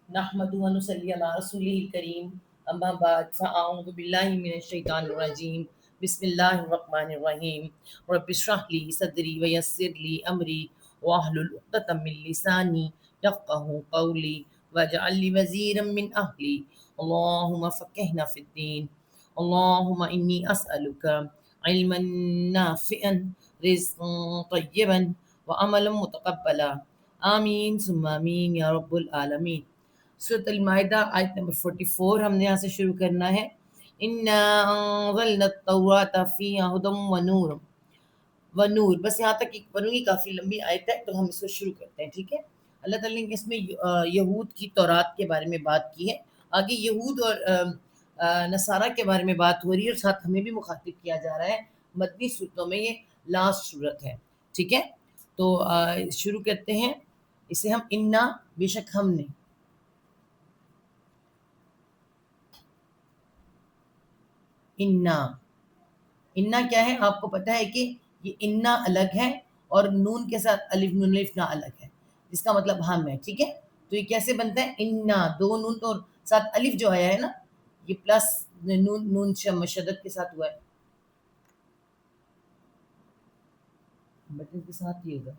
نحمدہ و نصلی علی رسولہ الکریم اما بعد فاعوذ باللہ من الشیطان الرجیم بسم اللہ الرحمن الرحیم رب اشرح لی صدری ویسر لی امری واحلل عقدۃ من لسانی یفقہوا قولی واجعل لی وزیرا من اہلی اللہم فقہنا فی الدین اللہم انی اسألک علما نافعا رزقا طیبا وعملا متقبلا آمین ثم آمین یا رب العالمین۔ سورۃ المائدہ آیت نمبر 44 ہم نے یہاں سے شروع کرنا ہے۔ اِنَّا أَنزَلْنَا التَّوْرَاةَ فِيهَا هُدًى وَنُورٌ، بس یہاں تک ایک پڑھوں گی، کافی لمبی آیت ہے تو ہم اس کو شروع کرتے ہیں، ٹھیک ہے۔ اللہ تعالیٰ نے اس میں یہود کی تورات کے بارے میں بات کی ہے، آگے یہود اور نصارہ کے بارے میں بات ہو رہی ہے، اور ساتھ ہمیں بھی مخاطب کیا جا رہا ہے۔ مدنی صورتوں میں یہ لاسٹ صورت ہے، ٹھیک ہے۔ تو شروع کرتے ہیں اسے ہم انا، بے شک ہم نے، انا کیا ہے آپ کو پتہ ہے کہ یہ انا الگ ہے اور نون کے ساتھ الف نون الف نہ الگ ہے، جس کا مطلب ہم ہے، ٹھیک ہے۔ تو یہ کیسے بنتا ہے؟ انا، دو نون تو ساتھ الف جو آیا ہے نا، یہ پلس نون مشدد کے ساتھ ہوا ہے، بٹن کے ساتھ ہی ہوگا،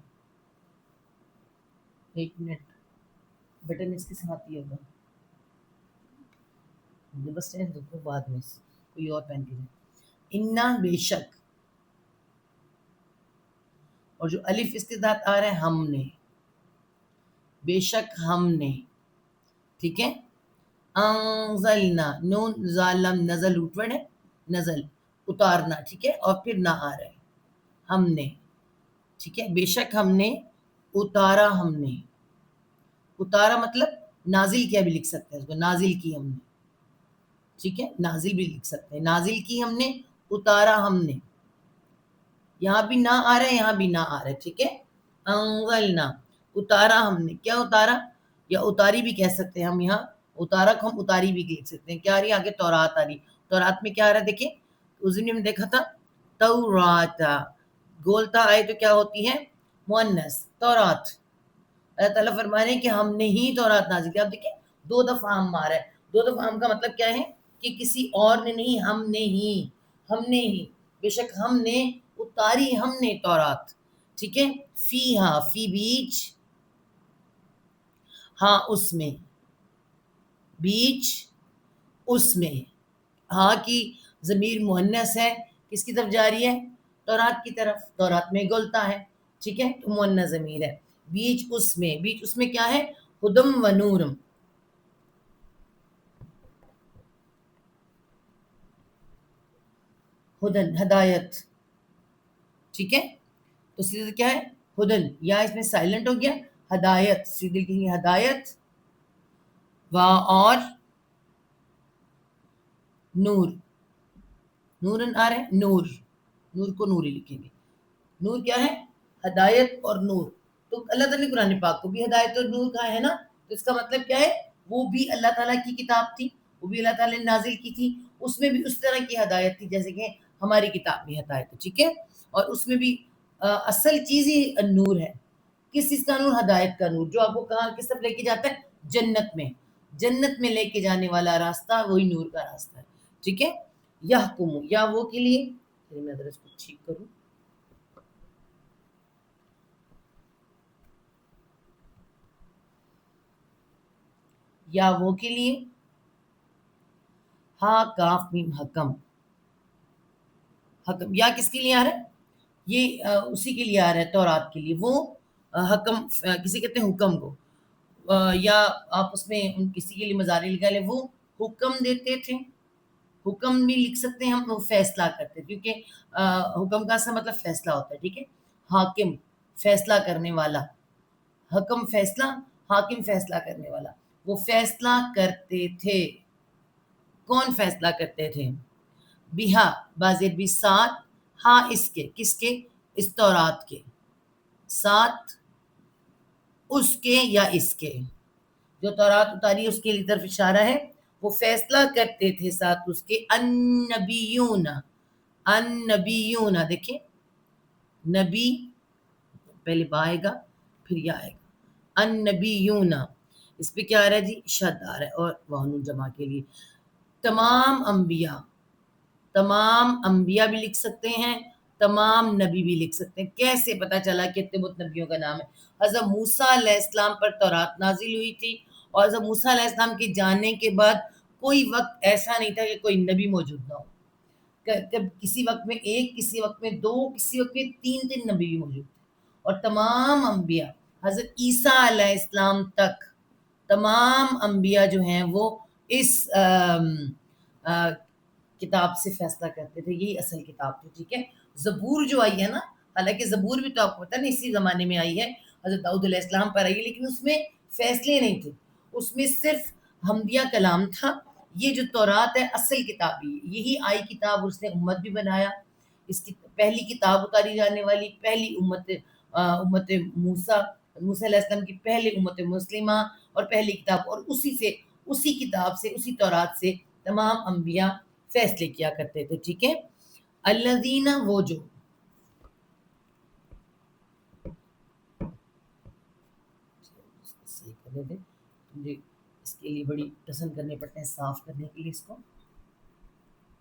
ایک منٹ، بٹن اس کے ساتھ ہی ہوگا، بس دیکھو بعد میں کوئی اور پین کی جائے۔ انا بے شک، اور جو الف اس کے ساتھ آ رہا ہے ہم نے، بے شک ہم نے، ٹھیک ہے۔ انزلنا، نون ظالم نزل روٹ ورڈ ہے، نزل اتارنا، ٹھیک ہے، اور پھر نہ آ رہا ہے، ہم نے، ٹھیک ہے۔ بے شک ہم نے اتارا، ہم نے اتارا مطلب نازل کیا بھی لکھ سکتے ہیں اس کو، نازل کی ہم نے، ٹھیک ہے، نازل بھی لکھ سکتے ہیں، نازل کی ہم نے، اتارا ہم نے، یہاں بھی نہ آ رہا ہے، یہاں بھی نہ آ رہا ہے، ٹھیک ہے۔ انزلنا، اتارا ہم نے، کیا اتارا؟ یا اتاری بھی کہہ سکتے ہیں ہم، یہاں اتارا کو ہم اتاری بھی لکھ سکتے ہیں۔ کیا آ رہی ہے؟ آگے تورات آ رہی، تورات میں کیا آ رہا ہے دیکھیں، اس دن میں دیکھا تھا توراتا، گولتا آئے تو کیا ہوتی ہے؟ مؤنث، تورات۔ اللہ تعالیٰ فرما رہے ہیں کہ ہم نے ہی تورات نازل کیا۔ اب دیکھیں دو دفعہ ہم آ رہا ہے، دو دفعہ ہم کا مطلب کیا ہے کہ کسی اور نے نہیں، ہم نے ہی، ہم نے ہی، بے شک ہم نے اتاری، ہم نے تورات، ٹھیک ہے۔ فی ہاں، فی بیچ، ہاں اس میں، بیچ اس میں، ہاں کی ضمیر مؤنث ہے، کس کی طرف جا رہی ہے؟ تورات کی طرف، تورات میں گولتا ہے، ٹھیک ہے، تو مؤنث ضمیر ہے۔ بیچ اس میں، بیچ اس میں کیا ہے؟ ہدم و نورم، ہدن ہدایت، ٹھیک ہے۔ تو سیدھے کیا ہے؟ ہدن، یا اس میں سائلنٹ ہو گیا، ہدایت، سیدھے کی ہدایت، و اور نور، نورن آ رہے ہیں، نور، نور کو نوری لکھیں گے، نور کیا ہے؟ ہدایت اور نور۔ تو اللہ تعالیٰ نے قرآن پاک کو بھی ہدایت اور نور کہا ہے نا، تو اس کا مطلب کیا ہے؟ وہ بھی اللہ تعالیٰ کی کتاب تھی، وہ بھی اللہ تعالیٰ نے نازل کی تھی، اس میں بھی اس طرح کی ہدایت تھی جیسے کہ ہماری کتاب میں ہدایت ہے، ٹھیک ہے۔ اور اس میں بھی اصل چیز ہی نور ہے۔ کس چیز کا نور؟ ہدایت کا نور، جو آپ کو کہاں کس طرف لے کے جاتا ہے؟ جنت میں، جنت میں لے کے جانے والا راستہ وہی نور کا راستہ ہے، ٹھیک ہے۔ یحکم، یا وہ کے لیے، میں ذرا اس کو ٹھیک کروں، یا وہ کے لیے، ہاں کاف میم حکم، حکم یا کس کے لیے آ رہا ہے؟ یہ اسی کے لیے آ رہا ہے، تورات کے لیے، وہ حکم، کسی کہتے ہیں حکم کو، یا آپ اس میں کسی کے لیے مضارع لگا لیں، وہ حکم دیتے تھے، حکم بھی لکھ سکتے ہیں ہم، وہ فیصلہ کرتے، کیونکہ حکم کا اصل مطلب فیصلہ ہوتا ہے، ٹھیک ہے۔ حاکم، فیصلہ کرنے والا، حکم فیصلہ، حاکم فیصلہ کرنے والا، وہ فیصلہ کرتے تھے، کون فیصلہ کرتے تھے؟ بہا، بازر بھی ساتھ، ہاں اس کے، کس کے؟ اس تورات کے ساتھ، اس کے یا اس کے، جو تورات اتاری اس کے طرف اشارہ ہے، وہ فیصلہ کرتے تھے ساتھ اس کے، النبیون، النبیون، دیکھیں نبی، پہلے با آئے گا پھر یا آئے گا، النبیون، اس پہ کیا آ رہا ہے جی؟ شد آ رہا ہے، اور وہن جمع کے لیے تمام انبیاء بھی لکھ سکتے ہیں، تمام نبی بھی لکھ سکتے ہیں۔ کیسے پتہ چلا کہ اتنے بہت نبیوں کا نام ہے؟ حضرت موسیٰ علیہ السلام پر تورات نازل ہوئی تھی، اور حضرت موسیٰ علیہ السلام کے جانے کے بعد کوئی وقت ایسا نہیں تھا کہ کوئی نبی موجود نہ ہو۔ کسی وقت میں ایک، کسی وقت میں دو، کسی وقت میں تین نبی بھی موجود تھے، اور تمام انبیاء حضرت عیسیٰ علیہ السلام تک تمام انبیاء جو ہیں وہ اس کتاب سے فیصلہ کرتے تھے، یہی اصل کتاب تھی، ٹھیک ہے۔ زبور جو آئی ہے نا، حالانکہ زبور بھی تو آپ کو پتہ نہیں اسی زمانے میں آئی ہے، حضرت داؤد علیہ السلام پر آئی ہے، لیکن اس میں فیصلے نہیں تھے، اس میں صرف حمدیہ کلام تھا۔ یہ جو تورات ہے اصل کتاب یہی آئی کتاب، اس نے امت بھی بنایا، اس کی پہلی کتاب اتاری جانے والی پہلی امت موسیٰ علیہ السلام کی پہلی امت مسلمہ اور پہلی کتاب، اور اسی کتاب سے، اسی تورات سے تمام انبیاء فیصلے کیا کرتے تھے، ٹھیک ہے۔ الذین، وہ جو، اس کے لیے بڑی پسند کرنے پڑتے ہیں صاف کرنے کے لیے اس کو۔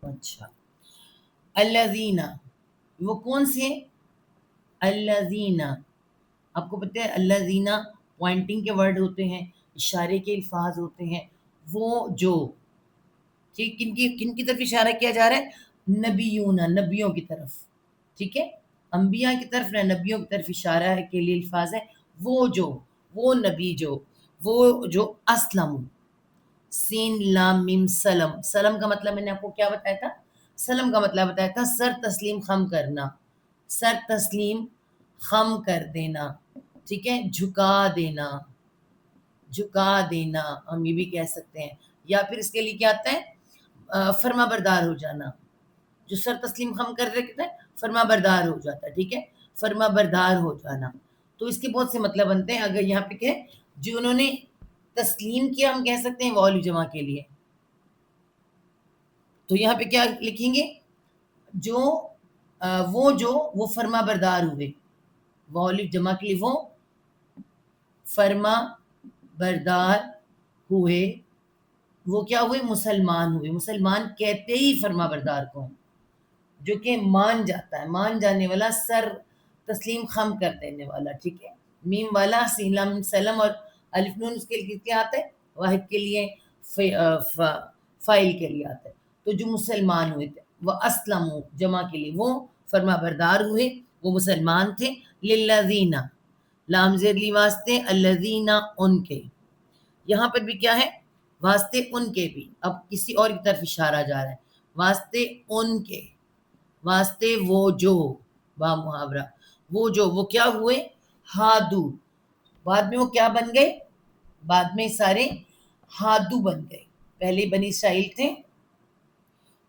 اچھا، الذین، وہ کون سے؟ الذین، آپ کو پتہ ہے الذین پوائنٹنگ کے ورڈ ہوتے ہیں، اشارے کے الفاظ ہوتے ہیں، وہ جو، کن کی طرف اشارہ کیا جا رہا ہے؟ نبیون، نبیوں کی طرف، ٹھیک ہے، انبیاء کی طرف نہ، نبیوں کی طرف اشارہ ہے کے لیے الفاظ ہے۔ وہ جو، وہ نبی جو، وہ جو اسلم، سین لام میم سلم، سلم کا مطلب میں نے آپ کو کیا بتایا تھا؟ سلم کا مطلب بتایا تھا سر تسلیم خم کرنا، سر تسلیم خم کر دینا، ٹھیک ہے، جھکا دینا، جھکا دینا ہم یہ بھی کہہ سکتے ہیں، یا پھر اس کے لیے کیا آتا ہے؟ فرما بردار ہو جانا، جو سر تسلیم خم کر رکھتا ہے فرما بردار ہو جاتا ہے، ٹھیک ہے، فرما بردار ہو جانا۔ تو اس کے بہت سے مطلب بنتے ہیں۔ اگر یہاں پہ کہ جو انہوں نے تسلیم کیا، ہم کہہ سکتے ہیں واؤل جمع کے لیے، تو یہاں پہ کیا لکھیں گے؟ جو وہ فرما بردار ہوئے، واؤل جمع کے لیے وہ فرما بردار ہوئے، وہ کیا ہوئے؟ مسلمان ہوئے۔ مسلمان کہتے ہی فرما بردار کو، جو کہ مان جاتا ہے، مان جانے والا، سر تسلیم خم کر دینے والا، ٹھیک ہے، میم والا، سین لام سلم، اور الف نون اس کے لیے کیا آتا ہے؟ واحد کے لیے، فائل کے لیے آتا ہے۔ تو جو مسلمان ہوئے تھے، وہ اسلم جمع کے لیے وہ فرما بردار ہوئے، وہ مسلمان تھے، للذین، لام زیر لی واسطے، الذین، ان کے، یہاں پر بھی کیا ہے؟ واسطے ان کے بھی، اب کسی اور کی طرف اشارہ جا رہا ہے، واسطے ان کے، واسطے وہ جو، با محاورہ، وہ کیا ہوئے؟ ہادو، بعد میں وہ کیا بن گئے؟ بعد میں سارے ہادو بن گئے، پہلے بنی اسرائیل تھے،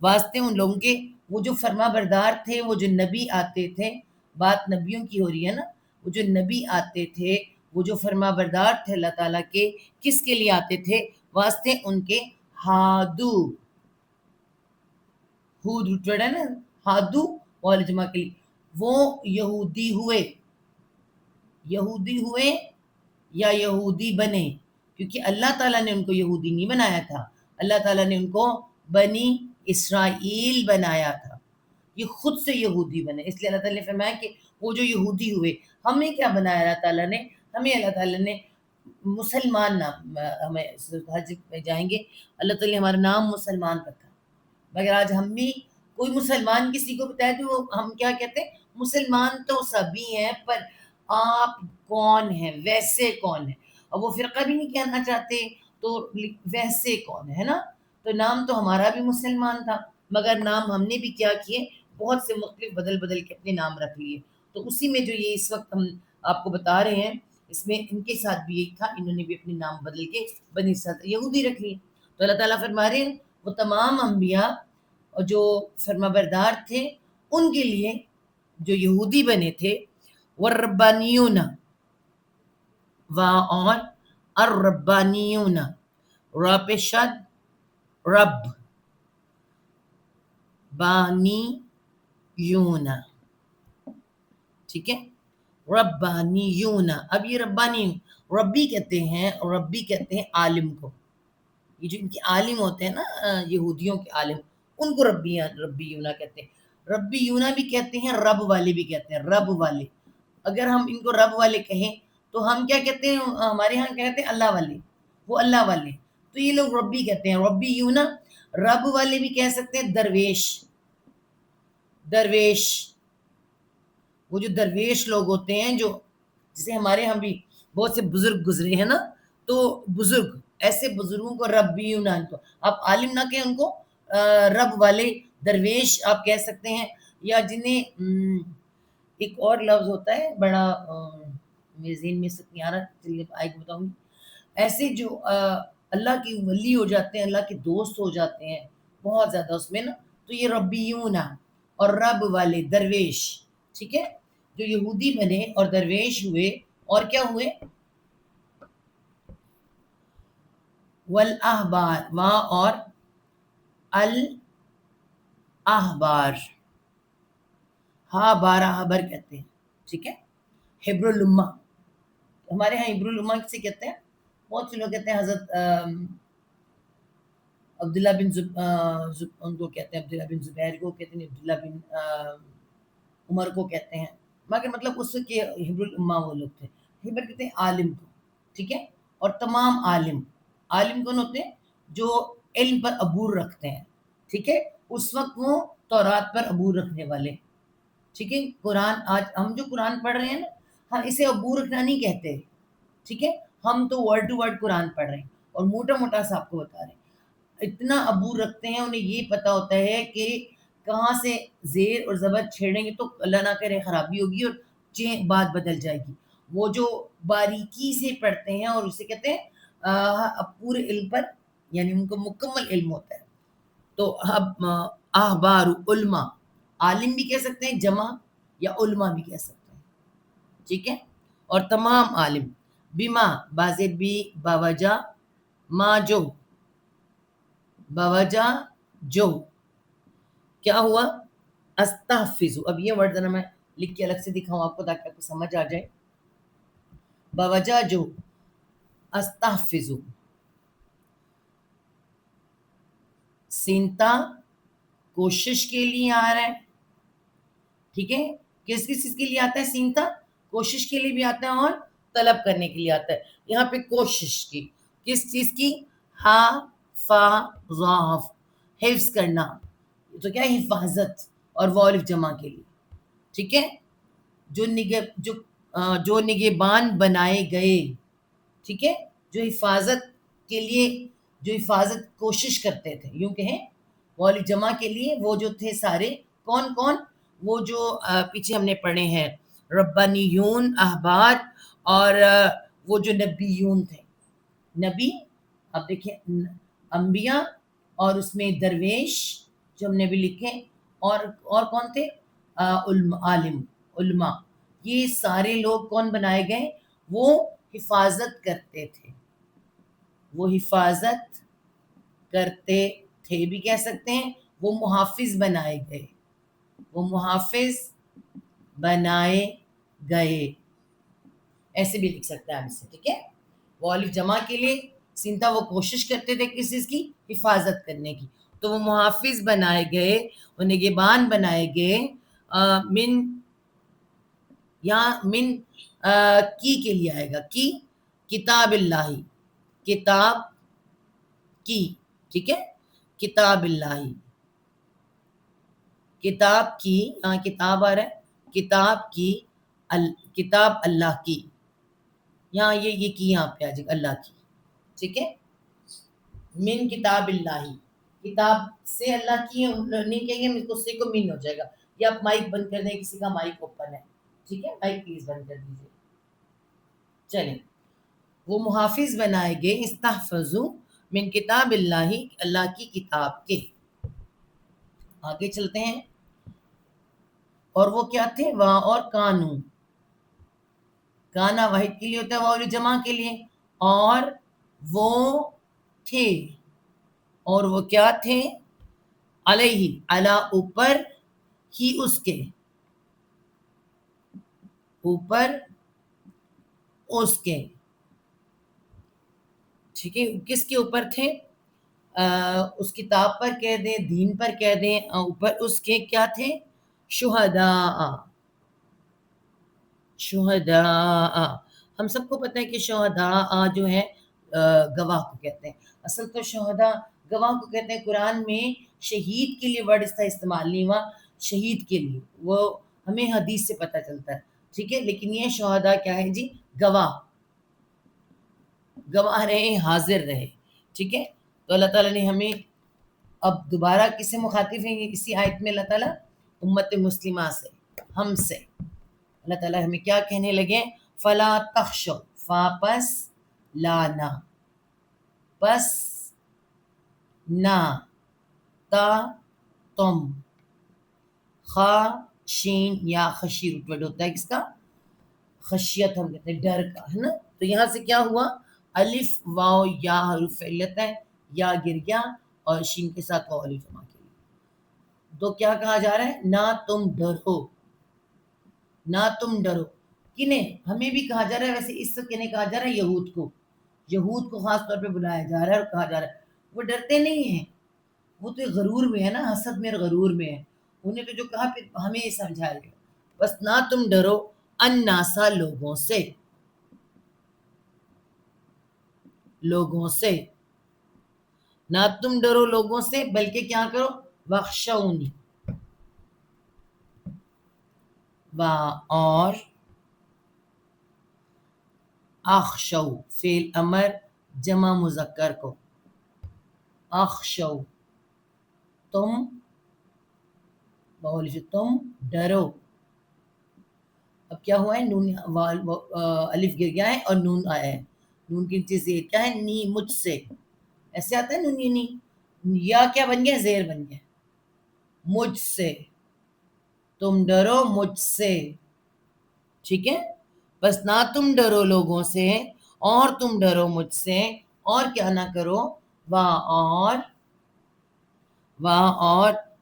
واسطے ان لوگوں کے، وہ جو فرما بردار تھے، وہ جو نبی آتے تھے، بات نبیوں کی ہو رہی ہے نا، وہ جو نبی آتے تھے، وہ جو فرما بردار تھے اللہ تعالیٰ کے، کس کے لیے آتے تھے؟ واسطے ان کے ہادو، ہود روٹڈ ہے نا، ہادو واؤل جمع کے لیے، وہ یہودی ہوئے، یہودی ہوئے یا یہودی بنے، کیونکہ اللہ تعالیٰ نے ان کو یہودی نہیں بنایا تھا، اللہ تعالیٰ نے ان کو بنی اسرائیل بنایا تھا، یہ خود سے یہودی بنے، اس لیے اللہ تعالیٰ نے فرمایا کہ وہ جو یہودی ہوئے، ہمیں کیا بنایا اللہ تعالیٰ نے؟ ہمیں اللہ تعالیٰ نے مسلمان نام، ہمیں حج میں جائیں گے اللہ تعالیٰ نے ہمارا نام مسلمان رکھا، مگر آج ہم بھی کوئی مسلمان کسی کو بتایا تو وہ ہم کیا کہتے ہیں؟ مسلمان تو سبھی ہیں، پر آپ کون ہیں، ویسے کون ہیں، اور وہ فرقہ بھی نہیں کہنا چاہتے، تو ویسے کون ہے نا، تو نام تو ہمارا بھی مسلمان تھا، مگر نام ہم نے بھی کیا کیے؟ بہت سے مختلف بدل کے اپنے نام رکھ لیے۔ تو اسی میں جو یہ اس وقت ہم آپ کو بتا رہے ہیں، اس میں ان کے ساتھ بھی یہی تھا، انہوں نے بھی اپنے نام بدل کے بنی اسرائیل یہودی رکھ لیے۔ تو اللہ تعالیٰ فرما رہے ہیں وہ تمام انبیاء اور جو فرما بردار تھے، ان کے لیے جو یہودی بنے تھے، والربانیون، و اور الربانیون، را شد، رب، بانی یون، ٹھیک ہے، ربانیون، اب یہ ربانی ربی کہتے ہیں، اور ربی کہتے ہیں عالم کو. یہ جو ان کے عالم ہوتے ہیں نا یہودیوں کے عالم، ان کو ربیونا کہتے ہیں. ربیونا بھی کہتے ہیں، رب والے بھی کہتے ہیں، رب والے. اگر ہم ان کو رب والے کہیں تو ہم کیا کہتے ہیں؟ ہمارے ہاں کہتے ہیں اللہ والے، وہ اللہ والے. تو یہ لوگ ربی کہتے ہیں، ربیونا. رب والے بھی کہہ سکتے ہیں درویش. درویش، وہ جو درویش لوگ ہوتے ہیں، جو جسے ہمارے ہاں بھی بہت سے بزرگ گزرے ہیں نا، تو بزرگ، ایسے بزرگوں کو ربیونا. ان کو آپ عالم نہ کہیں، ان کو رب والے، درویش آپ کہہ سکتے ہیں. یا جنہیں ایک اور لفظ ہوتا ہے بڑا میرے ذہن میں سب نہیں آ رہا، چلیے آئے گا بتاؤں گی. ایسے جو اللہ کی ولی ہو جاتے ہیں، اللہ کے دوست ہو جاتے ہیں بہت زیادہ اس میں نا، تو یہ ربیونا اور رب والے، درویش. ٹھیک ہے، جو یہودی بنے اور درویش ہوئے، اور کیا ہوئے؟ والاحبار، وہاں اور الاحبار، ہاں بارہ حبر کہتے ہیں. ٹھیک ہے، حبر الامہ، ہمارے ہاں حبر الامہ کسے کہتے ہیں؟ بہت سے لوگ کہتے ہیں حضرت عبداللہ بن ان کو کہتے ہیں عبداللہ بن زبیر کو کہتے ہیں، عبداللہ بن عمر کو کہتے ہیں. مگر مطلب اس کے حبر الامہ وہ لوگ تھے. حبر کہتے ہیں عالم کو. ٹھیک ہے، اور تمام عالم. عالم کون ہوتے ہیں؟ جو علم پر عبور رکھتے ہیں. ٹھیک ہے، اس وقت وہ تورات پر عبور رکھنے والے. ٹھیک ہے، قرآن، آج ہم جو قرآن پڑھ رہے ہیں نا، ہم اسے عبور رکھنا نہیں کہتے. ٹھیک ہے، ہم تو ورڈ ٹو ورڈ قرآن پڑھ رہے ہیں، اور موٹا موٹا سا آپ کو بتا رہے ہیں. اتنا عبور رکھتے ہیں، انہیں یہ پتا ہوتا ہے کہ کہاں سے زیر اور زبر چھیڑیں گے تو اللہ نہ کرے خرابی ہوگی اور بات بدل جائے گی. وہ جو باریکی سے پڑھتے ہیں، اور اسے کہتے ہیں پورے علم پر، یعنی ان کو مکمل علم ہوتا ہے. تو اب احبار، علماء، عالم بھی کہہ سکتے ہیں جمع، یا علماء بھی کہہ سکتے ہیں. ٹھیک ہے، اور تمام عالم. بما، بازر بھی، باوجہ، ما جو، باوجہ جو، کیا ہوا؟ استحفظ. اب یہ ورڈ ذرا میں لکھ کے الگ سے دکھاؤں آپ کو تاکہ آپ کو سمجھ آ جائے. باوجہ جو، استحفظ، سینتا کوشش کے لیے آ رہا ہے. ٹھیک ہے، کس کس چیز کے لیے آتا ہے سینتا؟ کوشش کے لیے بھی آتا ہے، اور طلب کرنے کے لیے آتا ہے. یہاں پہ کوشش کی، کس چیز کی؟ ہا فا ضاف، حفظ کرنا. تو کیا ہے؟ حفاظت، اور والف جمع کے لیے. ٹھیک ہے، جو نگہبان بنائے گئے. ٹھیک ہے، جو حفاظت کے لیے، جو حفاظت کوشش کرتے تھے، یوں کہیں والف جمع کے لیے. وہ جو تھے سارے، کون کون؟ وہ جو پیچھے ہم نے پڑھے ہیں، ربانیون، احبار، اور وہ جو نبیون تھے. نبی، اب دیکھیں، انبیاء، اور اس میں درویش جو ہم نے بھی لکھے، اور کون تھے؟ عالم، علماء. یہ سارے لوگ کون بنائے گئے؟ وہ حفاظت کرتے تھے. وہ حفاظت کرتے تھے بھی کہہ سکتے ہیں. وہ محافظ بنائے گئے، وہ محافظ بنائے گئے، ایسے بھی لکھ سکتا ہے ہم سے. ٹھیک ہے، وہ الف جمع کے لیے، سینتا وہ کوشش کرتے تھے کس چیز کی؟ حفاظت کرنے کی. تو وہ محافظ بنائے گئے، وہ نگہبان بنائے گئے. من، یہاں من کی کے لیے آئے گا، کی کتاب اللہ، کتاب کی. ٹھیک ہے، کتاب اللہ، کتاب کی، کتاب آ رہا ہے، کتاب کی، کتاب اللہ کی. یہاں یہ کی یہاں پہ آ جائے گا، اللہ کی. ٹھیک ہے، من کتاب اللہ، کتاب سے اللہ کی نہیں کہیں گے، اس کو سے کو من ہو جائے گا. یا آپ مائک بند کر دیں، کسی کا مائک اوپن ہے. ٹھیک ہے، مائک پلیز بند کر دیجیے. چلیں، وہ محافظ بنائے گئے، استحفظوا من کتاب اللہ، اللہ کی کتاب کے. آگے چلتے ہیں. اور وہ کیا تھے؟ وہاں اور کانو، کانا واحد کے لیے ہوتا ہے، واؤ جمع کے لیے. اور وہ تھے، اور وہ کیا تھے؟ علیہ، علی اوپر، ہی اس کے، اوپر اس کے. ٹھیک ہے، کس کے اوپر تھے؟ اس کتاب پر کہہ دیں، دین پر کہہ دیں، اوپر اس کے کیا تھے؟ شہداء، شہداء. ہم سب کو پتہ ہے کہ شہداء جو ہے گواہ کو کہتے ہیں. اصل تو شہداء گواہ کو کہتے ہیں. قرآن میں شہید کے لیے ورڈ اس کا استعمال نہیں ہوا، شہید کے لیے، وہ ہمیں حدیث سے پتہ چلتا ہے. ٹھیک ہے، لیکن یہ شہداء کیا ہے جی؟ گواہ، گواہ رہے، حاضر رہے. ٹھیک ہے، تو اللہ تعالیٰ نے ہمیں اب دوبارہ کس سے مخاطب ہیں اسی آیت میں؟ اللہ تعالیٰ امت مسلمہ سے، ہم سے. اللہ تعالیٰ ہمیں کیا کہنے لگے؟ فلا تخشوا، فا پس لانا، پس نا، تا تم، خا شین یا خشی روٹ ورڈ ہوتا ہے کس کا؟ خشیت ہم کہتے ہیں ڈر کا، ہے نا. تو یہاں سے کیا ہوا؟ الف واو یا حروف علت ہے، یا گر گیا اور شین کے ساتھ واو الف جمع کے لیے. تو کیا کہا جا رہا ہے؟ نہ تم ڈرو، نہ تم ڈرو. کنہیں؟ ہمیں بھی کہا جا رہا ہے. ویسے اس سے کنہیں کہا جا رہا ہے؟ یہود کو. یہود کو خاص طور پہ بلایا جا رہا ہے اور کہا جا رہا ہے وہ ڈرتے نہیں ہیں، وہ تو غرور میں ہے نا، حسد میں اور غرور میں ہے. انہیں تو جو کہا پھر ہمیں یہ سمجھایا گیا، بس نہ تم ڈرو الناسا، لوگوں سے، لوگوں سے. نہ تم ڈرو لوگوں سے، بلکہ کیا کرو؟ وخشونی، اور اخشو فعل امر جمع مذکر کو، اخشو تم، تم ڈرو. اب کیا ہوا ہے؟ نون الف گر گیا ہے اور نون آیا ہے. نون کی نیچے زیر کیا ہے؟ نی، مجھ سے. ایسے آتا ہے نون نی. یا کیا بن گیا؟ زیر بن گیا. مجھ سے، تم ڈرو مجھ سے. ٹھیک ہے، بس نہ تم ڈرو لوگوں سے اور تم ڈرو مجھ سے. اور کیا نہ کرو؟ اور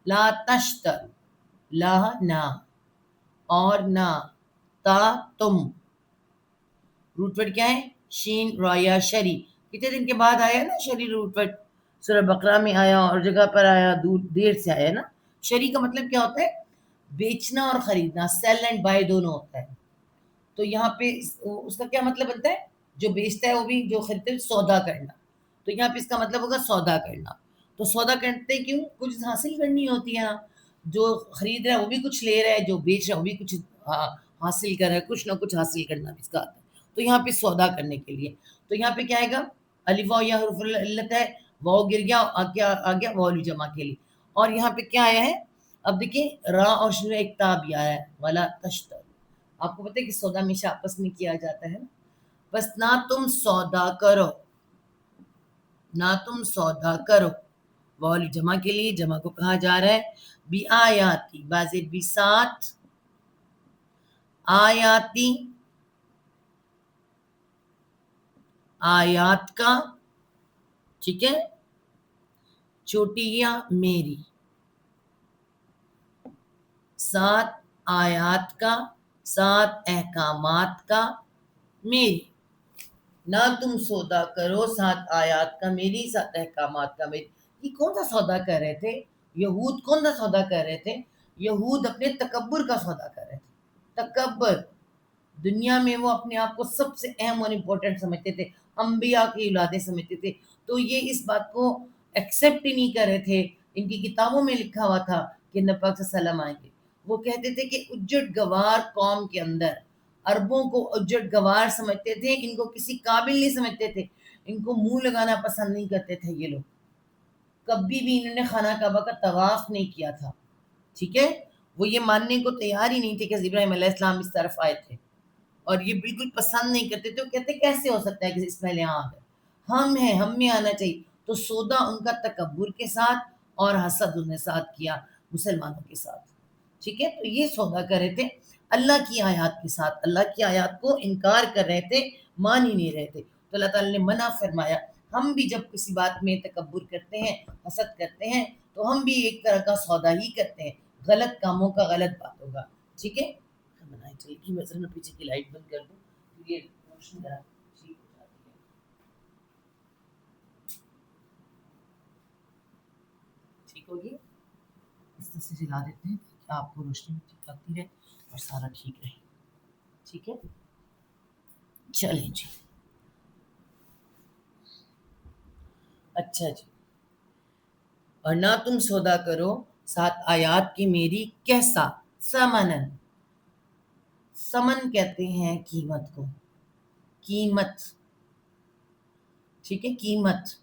لا تشتر، لا نہ، اور نہ، تا تم. روٹ ورڈ کیا ہے؟ شین را یا شری. کتنے دن کے بعد آیا نا شری روٹ ورڈ؟ سورہ بقرہ میں آیا اور جگہ پر آیا، دیر سے آیا نا. شری کا مطلب کیا ہوتا ہے؟ بیچنا اور خریدنا، سیل اینڈ بائی دونوں ہوتا ہے. تو یہاں پہ اس کا کیا مطلب بنتا ہے؟ جو بیچتا ہے وہ بھی، جو خریدتا ہے سودا کرنا. تو یہاں پہ اس کا مطلب ہوگا سودا کرنا. تو سودا کرتے کیوں؟ کچھ حاصل کرنی ہوتی ہے نا. جو خرید رہا ہے وہ بھی کچھ لے رہا ہے، جو بیچ رہا ہے وہ بھی کچھ حاصل کر رہا ہے، کچھ نہ کچھ حاصل کرنا بھی اس کا آتا ہے. تو یہاں پہ سودا کرنے کے لیے. تو یہاں پہ کیا آئے گا؟ الف واو یا حروف علت ہے، واو گر گیا، آ گیا واو الف جمع کے لیے. اور یہاں پہ کیا آیا ہے؟ اب دیکھیں را اور شروع ایک تا بھی آیا ہے، ولا تشتر. آپ کو پتہ ہے کہ سودا ہمیشہ آپس میں کیا جاتا ہے. بس نہ تم سودا کرو، نہ تم سودا کرو. واو جمع کے لیے، جمع کو کہا جا رہا ہے بی آیاتی، بازی بھی ساتھ، آیاتی آیات کا. ٹھیک ہے، چھوٹیاں میری، سات آیات کا، سات احکامات کا میری. نہ تم سودا کرو سات آیات کا میری، سات احکامات کا میری. یہ کون سا سودا کر رہے تھے؟ یہود کون سا سودا کر رہے تھے؟ یہود اپنے تکبر کا سودا کر رہے تھے. تکبر، دنیا میں وہ اپنے آپ کو سب سے اہم اور امپورٹنٹ سمجھتے تھے، انبیاء کی اولادیں سمجھتے تھے. تو یہ اس بات کو ایکسیپٹ ہی نہیں کر رہے تھے. ان کی کتابوں میں لکھا ہوا تھا کہ نبی پاک صلی اللہ علیہ وسلم آئیں گے. وہ کہتے تھے کہ اجڑ گوار قوم کے اندر عربوں کو اجڑ گوار سمجھتے تھے، ان کو کسی قابل نہیں سمجھتے تھے، ان کو منہ لگانا پسند نہیں کرتے تھے. یہ لوگ کبھی بھی انہوں نے خانہ کعبہ کا طواف نہیں کیا تھا. ٹھیک ہے، وہ یہ ماننے کو تیار ہی نہیں تھے کہ ابراہیم علیہ السلام اس طرف آئے تھے، اور یہ بالکل پسند نہیں کرتے تھے. وہ کہتے کیسے ہو سکتا ہے کہ اسماعیل یہاں آ گئے، ہم ہیں، ہم میں آنا چاہیے. تو سودا ان کا تکبر کے ساتھ اور حسد انہیں ساتھ کیا مسلمانوں کے ساتھ. ٹھیک ہے، تو یہ سودا کر رہے تھے اللہ کی آیات کے ساتھ، اللہ کی آیات کو انکار کر رہے تھے، مان ہی نہیں رہے تھے. تو اللہ تعالیٰ نے منع فرمایا. ہم بھی جب کسی بات میں تکبر کرتے ہیں، حسد کرتے ہیں، تو ہم بھی ایک طرح کا سودا ہی کرتے ہیں، غلط کاموں کا غلط بات ہوگا. ٹھیک ہے، میں پیچھے کی لائٹ بند کر دوں، یہ روشنی ٹھیک ہو جاتی ہے. ٹھیک ہوگی. اس طرح سے جلا دیتے ہیں تاکہ آپ کو روشنی بھی ٹھیک لگتی رہے اور سارا ٹھیک رہے. ٹھیک ہے, چلیں جی. اچھا جی. اور نہ تم سودا کرو 7 آیات کی میری کیسا سمنن. سمن کہتے ہیں قیمت کو, قیمت. ٹھیک ہے, قیمت.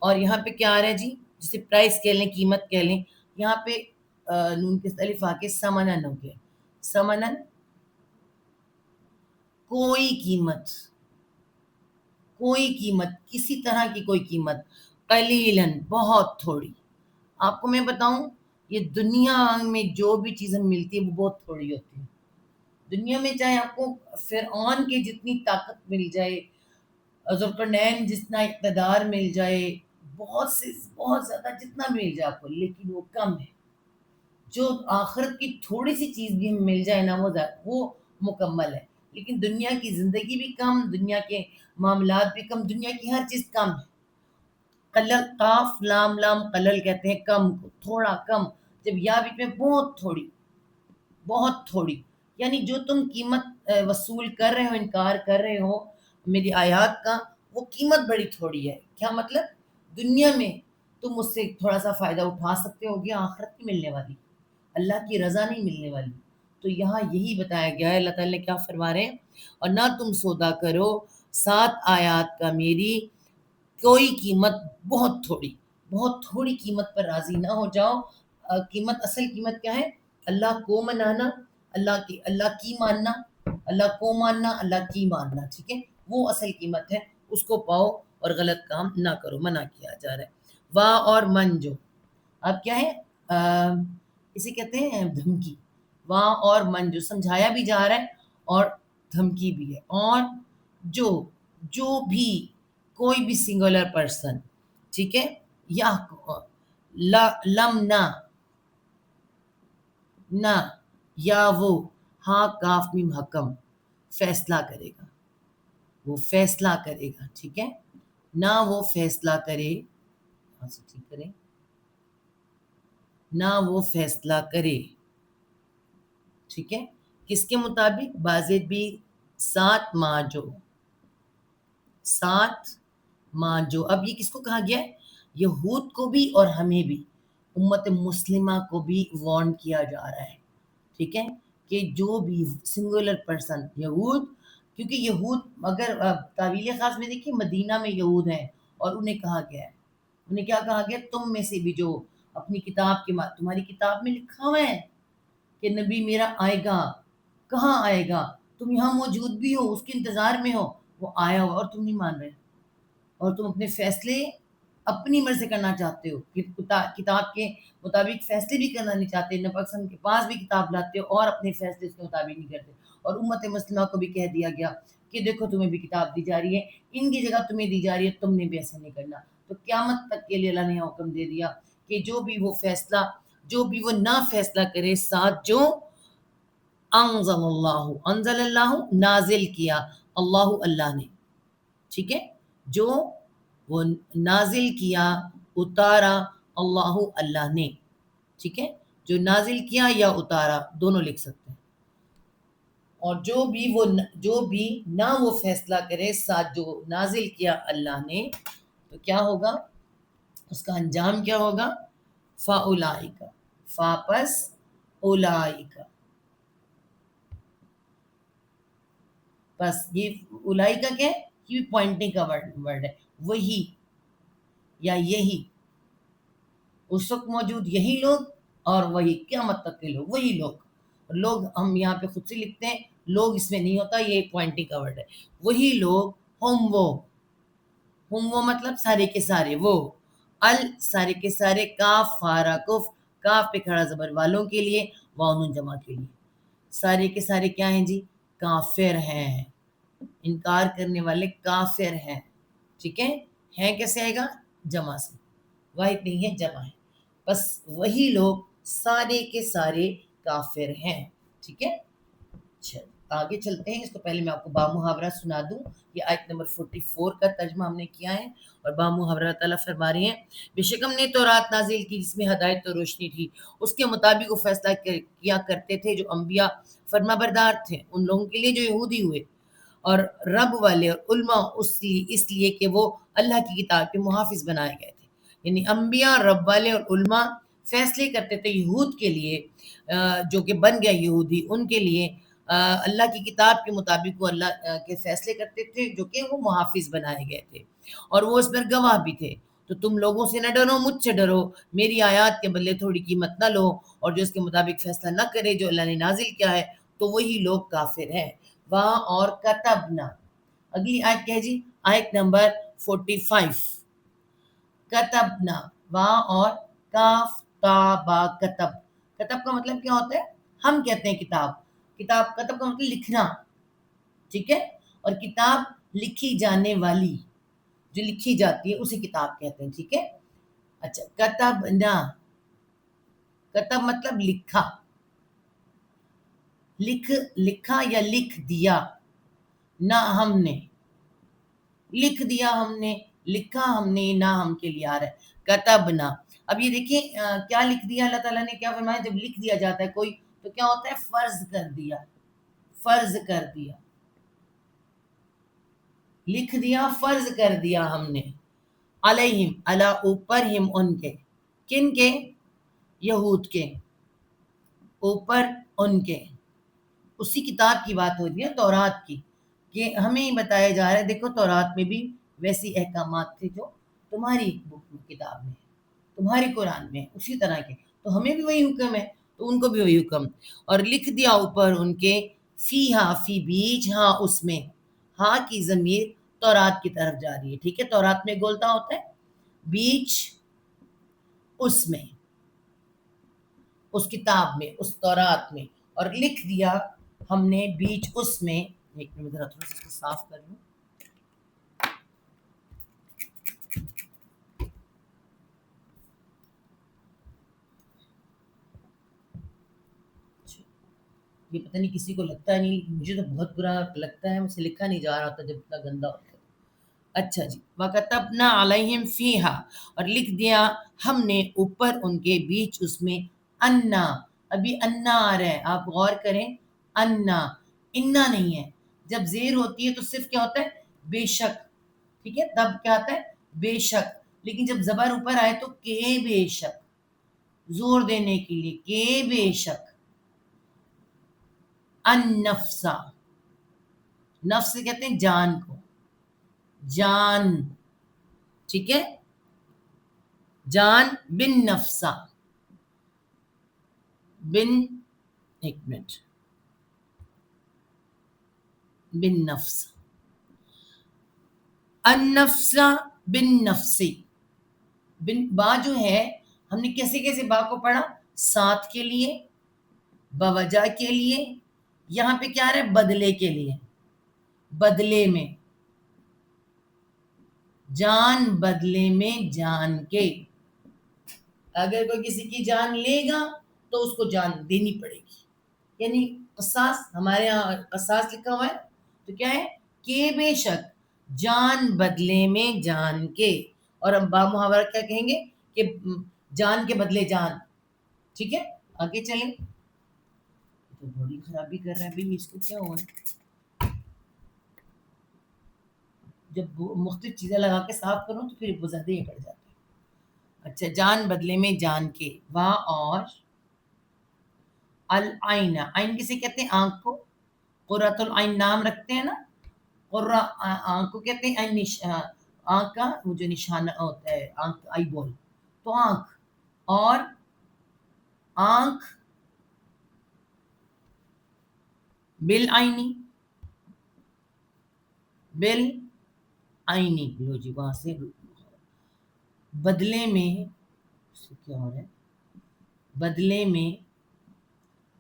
اور یہاں پہ کیا آ رہا ہے جی, جسے پرائس کہہ لیں, قیمت کہہ لیں. یہاں پہ نون کے الف آ کے سمنن ہو گیا. سمنن کوئی قیمت, کوئی قیمت, کسی طرح کی کوئی قیمت. قلیلاً بہت تھوڑی. آپ کو میں بتاؤں, یہ دنیا میں جو بھی چیزیں ملتی ہے وہ بہت تھوڑی ہوتی ہے. دنیا میں چاہے آپ کو فرعون کی جتنی طاقت مل جائے, ذوالقرنین جتنا اقتدار مل جائے, بہت سے بہت زیادہ جتنا مل جائے آپ کو, لیکن وہ کم ہے. جو آخرت کی تھوڑی سی چیز بھی مل جائے نا, وہ مکمل ہے. لیکن دنیا کی زندگی بھی کم, دنیا کے معاملات بھی کم, دنیا کی ہر چیز کم ہے. قلل, قاف لام لام قلل کہتے ہیں کم کو, تھوڑا, کم. جب یا بھی میں بہت تھوڑی, بہت تھوڑی, یعنی جو تم قیمت وصول کر رہے ہو, انکار کر رہے ہو میری آیات کا, وہ قیمت بڑی تھوڑی ہے. کیا مطلب؟ دنیا میں تم اس سے تھوڑا سا فائدہ اٹھا سکتے ہو, گیا آخرت کی ملنے والی, اللہ کی رضا نہیں ملنے والی. تو یہاں یہی بتایا گیا ہے. اللہ تعالیٰ نے کیا فرما رہے ہیں, اور نہ تم سودا کرو 7 آیات کا میری کوئی قیمت بہت تھوڑی, بہت تھوڑی قیمت پر راضی نہ ہو جاؤ. قیمت, اصل قیمت کیا ہے؟ اللہ کو منانا, اللہ کی ماننا, اللہ کو ماننا, اللہ کی ماننا. ٹھیک ہے, وہ اصل قیمت ہے, اس کو پاؤ اور غلط کام نہ کرو, منع کیا جا رہا ہے. واہ اور من جو, اب کیا ہے, اسے کہتے ہیں دھمکی. واہ اور من جو, سمجھایا بھی جا رہا ہے اور دھمکی بھی ہے. اور جو بھی کوئی بھی سنگولر پرسن, ٹھیک ہے, یا لم نہ یا وہ, ہاں کاف میم حکم, فیصلہ کرے گا, وہ فیصلہ کرے گا. ٹھیک ہے, نہ وہ فیصلہ کرے, ٹھیک کرے, نہ وہ فیصلہ کرے. ٹھیک ہے, کس کے مطابق؟ بازد بھی 7 ماہ جو, 7 ماہ جو. اب یہ کس کو کہا گیا ہے؟ یہود کو بھی اور ہمیں بھی, امت مسلمہ کو بھی وارن کیا جا رہا ہے. ٹھیک ہے, کہ جو بھی سنگولر پرسن, یہود, کیونکہ یہود اگر تعویل خاص میں دیکھیے, مدینہ میں یہود ہیں اور انہیں کہا گیا ہے, انہیں کیا کہا گیا, تم میں سے بھی جو اپنی کتاب کے, تمہاری کتاب میں لکھا ہوا ہے کہ نبی میرا آئے گا. کہاں آئے گا؟ تم یہاں موجود بھی ہو, اس کے انتظار میں ہو, وہ آیا ہوا اور تم نہیں مان رہے, اور تم اپنے فیصلے اپنی مرضی سے کرنا چاہتے ہو, کتاب کے مطابق فیصلے بھی کرنا نہیں چاہتے. نبی اکرم کے پاس بھی کتاب لاتے ہو اور اپنے فیصلے اس کے مطابق نہیں کرتے. اور امت مسلمہ کو بھی کہہ دیا گیا کہ دیکھو تمہیں بھی کتاب دی جا رہی ہے, ان کی جگہ تمہیں دی جا رہی ہے, تم نے بھی ایسا نہیں کرنا. تو قیامت تک کے لیے اللہ نے حکم دے دیا کہ جو بھی وہ فیصلہ, جو بھی وہ نہ فیصلہ کرے, ساتھ جو انزل اللہ, نازل کیا اللہ, اللہ نے. ٹھیک ہے, جو وہ نازل کیا, اتارا اللہ, اللہ نے. ٹھیک ہے, جو نازل کیا یا اتارا دونوں لکھ سکتے ہیں. اور جو بھی نہ وہ فیصلہ کرے, ساتھ جو نازل کیا اللہ نے, تو کیا ہوگا, اس کا انجام کیا ہوگا؟ فاولائک, فاپس اولائک. بس یہ اولائی کا کیا ہے, یہ پوائنٹنگ کا ورڈ ہے. وہی یا یہی, اس وقت موجود یہی لوگ, اور وہی قیامت تک کے لوگ, وہی لوگ. لوگ ہم یہاں پہ خود سے لکھتے ہیں, لوگ اس میں نہیں ہوتا, یہ پوائنٹنگ کا ورڈ ہے. وہی لوگ, ہم وہ مطلب سارے کے سارے, وہ سارے کے سارے, کاف فارا کف, کاف پہ کھڑا زبر والوں کے لیے, واؤ جمع کے لیے. سارے کے سارے کیا ہیں جی؟ کافر ہیں, انکار کرنے والے کافر ہیں. ٹھیک ہے, ہیں کیسے آئے گا؟ جمع سے, واحد نہیں ہے, جمع ہے. بس وہی لوگ سارے کے سارے کافر ہیں. ٹھیک ہے, چل. آگے چلتے ہیں. اس کو پہلے میں آپ کو بامحاورہ سنا دوں. یہ آیت نمبر 44 کا ترجمہ ہم نے کیا ہے اور بامحاورہ تعالیٰ فرما رہے ہیں بے شک ہم نے تورات نازل کی جس میں ہدایت اور روشنی تھی، اس کے مطابق وہ فیصلہ کیا کرتے تھے جو انبیاء فرما بردار تھے ان لوگوں کے لیے جو یہودی ہوئے اور رب والے اور علماء اس لیے کہ وہ اللہ کی کتاب کے محافظ بنائے گئے تھے. یعنی انبیاء، رب والے اور علماء فیصلے کرتے تھے یہود کے لیے جو کہ بن گیا یہودی، ان کے لیے اللہ کی کتاب کے مطابق وہ اللہ کے فیصلے کرتے تھے جو کہ وہ محافظ بنائے گئے تھے اور وہ اس پر گواہ بھی تھے. تو تم لوگوں سے نہ ڈرو، مجھ سے ڈرو، میری آیات کے بدلے تھوڑی قیمت نہ لو اور جو اس کے مطابق فیصلہ نہ کرے جو اللہ نے نازل کیا ہے تو وہی لوگ کافر ہیں. وہاں اور کتبنا. اگلی آیت کیا ہے جی؟ آیت نمبر 45. کتبنا، وہاں اور کاف تابا کتب. کتب کا مطلب کیا ہوتا ہے؟ ہم کہتے ہیں کتاب. کتاب کتب کا مطلب لکھنا، ٹھیک ہے؟ اور کتاب لکھی جانے والی جو لکھی جاتی ہے اسے کتاب کہتے ہیں، ٹھیک ہے؟ اچھا، کتبنا، کتب مطلب لکھا، لکھا یا لکھ دیا. نہ ہم نے لکھ دیا، ہم نے لکھا، ہم نے نہ ہم کے لیے آ رہا ہے کتبنا. اب یہ دیکھیں کیا لکھ دیا اللہ تعالیٰ نے، کیا فرمایا؟ جب لکھ دیا جاتا ہے کوئی تو کیا ہوتا ہے؟ فرض کر دیا، فرض کر دیا، لکھ دیا، فرض کر دیا ہم نے. علیہم، علی اوپر، ہم ان کے، کن کے؟ یہود کے اوپر، ان کے. اسی کتاب کی بات ہو رہی ہے تورات کی، کہ ہمیں ہی بتایا جا رہا ہے دیکھو تورات میں بھی ویسی احکامات تھے جو تمہاری کتاب میں، تمہاری قرآن میں اسی طرح کے، تو ہمیں بھی وہی حکم ہے تو ان کو بھی وہی حکم. اور لکھ دیا اوپر ان کے، فیہا، فی بیچ، ہاں اس میں. ہاں کی ضمیر تورات کی طرف جا رہی ہے، ٹھیک ہے؟ تورات میں گولتا ہوتا ہے، بیچ اس میں، اس کتاب میں، اس تورات میں. اور لکھ دیا ہم نے بیچ اس میں. ایک منٹ ذرا تھوڑا سا اس کو صاف کر لوں. یہ پتہ نہیں کسی کو لگتا ہے نہیں، مجھے تو بہت برا لگتا ہے، مجھ سے لکھا نہیں جا رہا ہوتا جب اتنا گندا ہوتا ہے. اچھا جی، وَكَتَبْنَا عَلَيْهِمْ فِيهَا، اور لکھ دیا ہم نے اوپر ان کے بیچ اس میں. انا، ابھی انا آ رہا ہے، آپ غور کریں، انا، انا نہیں ہے. جب زیر ہوتی ہے تو صرف کیا ہوتا ہے؟ بے شک، ٹھیک ہے؟ تب کیا ہوتا ہے؟ بے شک. لیکن جب زبر اوپر آئے تو کہ بے شک، زور دینے کے لیے، کہ بے شک. النفسا، نفس کہتے ہیں جان کو، جان، ٹھیک ہے؟ جان، بن نفسا، بن، ایک منٹ، بن نفس، النفس بن نفسی. بن با جو ہے ہم نے کیسے کیسے با کو پڑھا؟ ساتھ کے لیے، بوجہ کے لیے، یہاں پہ کیا رہا ہے؟ بدلے کے لیے، بدلے میں، جان بدلے میں جان کے. اگر کوئی کسی کی جان لے گا تو اس کو جان دینی پڑے گی. یعنی قصاص، ہمارے یہاں قصاص لکھا ہوا ہے تو کیا ہے؟ کہ بے شک جان بدلے میں جان کے. اور ہم با محاورہ کیا کہیں گے؟ کہ جان کے بدلے جان. ٹھیک ہے، آگے چلیں. تو بڑی خرابی کر رہا ہے بھائی، اس کو کیا ہوا ہے؟ جب مختلف چیزیں لگا کے صاف کروں تو پھر وہ زیادہ ہی پڑ جاتا ہے. اچھا، جان بدلے میں جان کے. وہاں اور العین، عین کسے کہتے ہیں؟ آنکھ کو. قرۃ العین نام رکھتے ہیں نا، قرہ آنکھ کو کہتے ہیں. آنکھ کا وہ جو نشانہ ہوتا ہے، آنکھ، آئی بول، تو آنکھ. اور آنکھ بالعینی، بالعینی، لو جی وہاں سے بدلے میں، کیا ہو رہا ہے؟ بدلے میں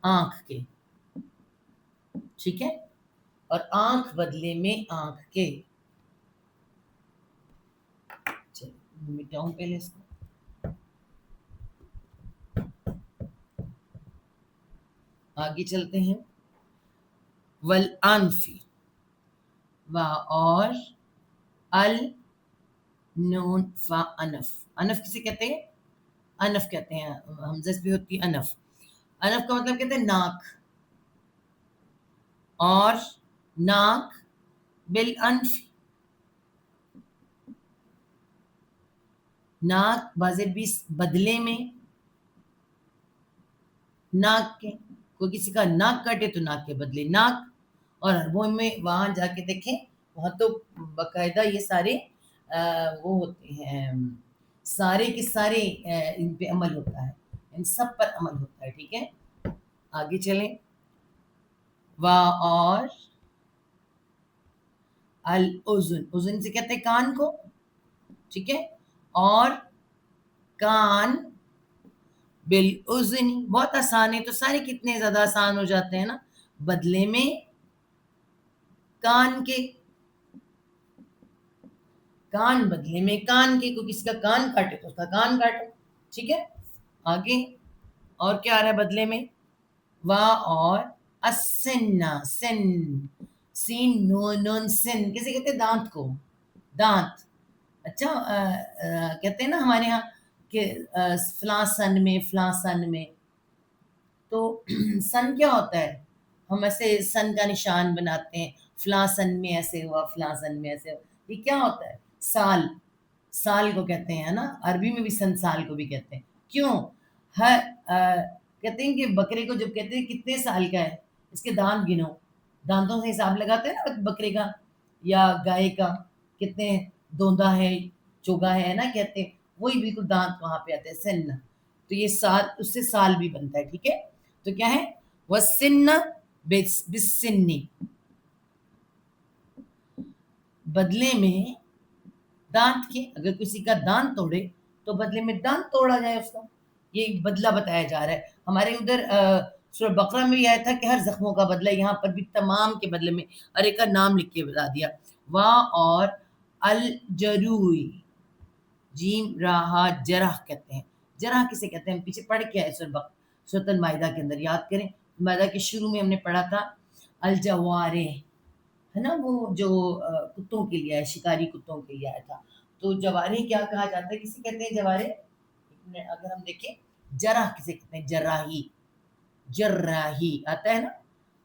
آنکھ کے، ٹھیک ہے؟ اور آنکھ بدلے میں آنکھ کے. چلو مٹاؤں پہلے اس کو. آگے چلتے ہیں. والانفی، و اور ال نون فا انف. انف کسے کہتے ہیں؟ انف کہتے ہیں حمزہ بھی ہوتی ہے انف. انف کا مطلب کہتے ہیں ناک، اور ناک بالانف، ناک بازے بھی بدلے میں ناک کے، کوئی کسی کا ناک کاٹے تو ناک کے بدلے ناک. اور عربوں میں وہاں جا کے دیکھیں، وہاں تو باقاعدہ یہ سارے وہ ہوتے ہیں، سارے کے سارے ان پہ عمل ہوتا ہے، ان سب پر عمل ہوتا ہے. ٹھیک ہے، آگے چلیں. و اور الاذن، اذن سے کہتے ہیں کان کو. ٹھیک ہے، اور کان بالاذن، بہت آسان ہے، تو سارے کتنے زیادہ آسان ہو جاتے ہیں نا. بدلے میں کان کے، کان بدلے میں کان کے، کوئی کسی کا کان کاٹے تو اس کا کان کاٹو. ٹھیک ہے، آگے اور کیا آ رہا ہے بدلے میں؟ و اور السن، سن، سین نون سن کیسے کہتے ہیں؟ دانت کو، دانت. اچھا کہتے ہیں نا ہمارے یہاں کہ فلاں سن میں، فلاں سن میں. تو سن کیا ہوتا ہے؟ ہم ایسے سن کا نشان بناتے ہیں، فلاں سن میں ایسے ہوا، فلاں سن میں ایسے ہوا. یہ کیا ہوتا ہے؟ سال، سال کو کہتے ہیں نا. عربی میں بھی سن سال کو بھی کہتے ہیں. کیوں؟ ہر کہتے ہیں کہ بکرے کو جب کہتے ہیں کتنے سال کا ہے، اس کے دانت گنو، دانتوں سے حساب لگاتے ہیں نا بکرے کا یا گائے کا، کتنے دوندا ہے، چوگا ہے نا کہتے ہیں. وہی بالکل دانت وہاں پہ آتے ہیں سن. تو یہ سال، اس سے سال بھی بنتا ہے. ٹھیک ہے، تو کیا ہے؟ وَالسِّنَّ بِالسِّنِّ، بدلے میں دانت کے. اگر کسی کا دانت توڑے تو بدلے میں دانت توڑا جائے اس کا. یہ بدلہ بتایا جا رہا ہے. ہمارے ادھر سورہ بقرہ میں بھی آیا تھا کہ ہر زخموں کا بدلہ، یہاں پر بھی تمام کے بدلے میں ہر ایک کا نام لکھ کے بتا دیا. وا اور الجروح، جیم راہا جرح کہتے ہیں. جرح کسے کہتے ہیں؟ ہم پیچھے پڑھ کے آئے سورۃ المائدہ کے اندر، یاد کریں. مائدہ کے شروع میں ہم نے پڑھا تھا الجوارح، ہے نا، وہ جو کتوں کے لیے ہے، شکاری کتوں کے لیے آیا تھا. تو جوارح کیا کہا جاتا ہے؟ کسے کہتے ہیں جوارح؟ اگر ہم دیکھیں جرح کسے کہتے ہیں؟ جراحی، جراحی آتا ہے نا.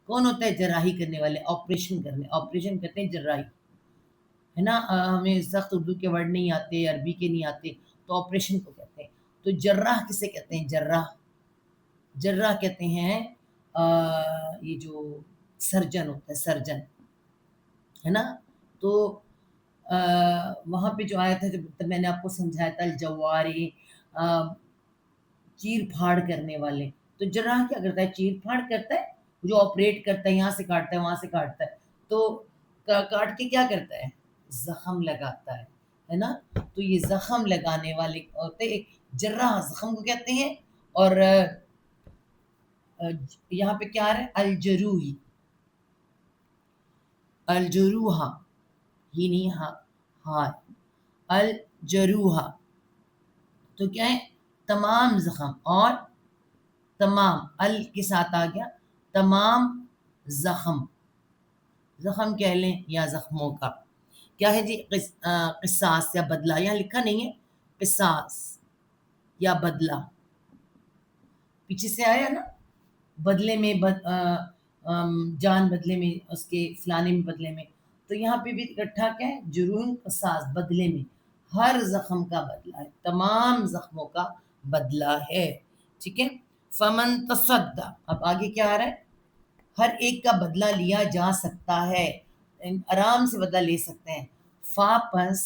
کون ہوتا ہے جراحی کرنے والے؟ آپریشن کرنے، آپریشن کہتے ہیں جراحی، ہے نا. ہمیں سخت اردو کے ورڈ نہیں آتے، عربی کے نہیں آتے، تو آپریشن کو کہتے ہیں. تو جراح کسے کہتے ہیں؟ جراح، جراح کہتے ہیں یہ جو سرجن ہوتا ہے، سرجن، ہے نا. تو وہاں پہ جو آیا تھا، جب میں نے آپ کو سمجھایا تھا الجواری، چیر پھاڑ کرنے والے. تو جراح کیا کرتا ہے؟ چیر پھاڑ کرتا ہے، جو آپریٹ کرتا ہے، یہاں سے کاٹتا ہے، وہاں سے کاٹتا ہے. تو کاٹ کے کیا کرتا ہے؟ زخم لگاتا ہے نا. تو یہ زخم لگانے والے ہوتے ہیں جراح، زخم کو کہتے ہیں. اور یہاں پہ کیا ہے؟ الجروحی، الجروحہ، ہی نہیں ہاں، الجروحہ. تو کیا ہے؟ تمام زخم، اور تمام ال کے ساتھ آ گیا تمام زخم، زخم کہہ لیں یا زخموں کا. کیا ہے جی؟ قصاص یا بدلہ. یہاں لکھا نہیں ہے قصاص یا بدلہ، پیچھے سے آیا نا، بدلے میں جان بدلے میں، اس کے فلانے میں بدلے میں. تو یہاں پہ بھی اکٹھا کیا ہے؟ جرون قصاص، بدلے میں، ہر زخم کا بدلہ ہے، تمام زخموں کا بدلہ ہے. ٹھیک ہے، فمن تصدع. اب آگے کیا آ رہا ہے؟ ہر ایک کا بدلہ لیا جا سکتا ہے، آرام سے بدلہ لے سکتے ہیں. فا پس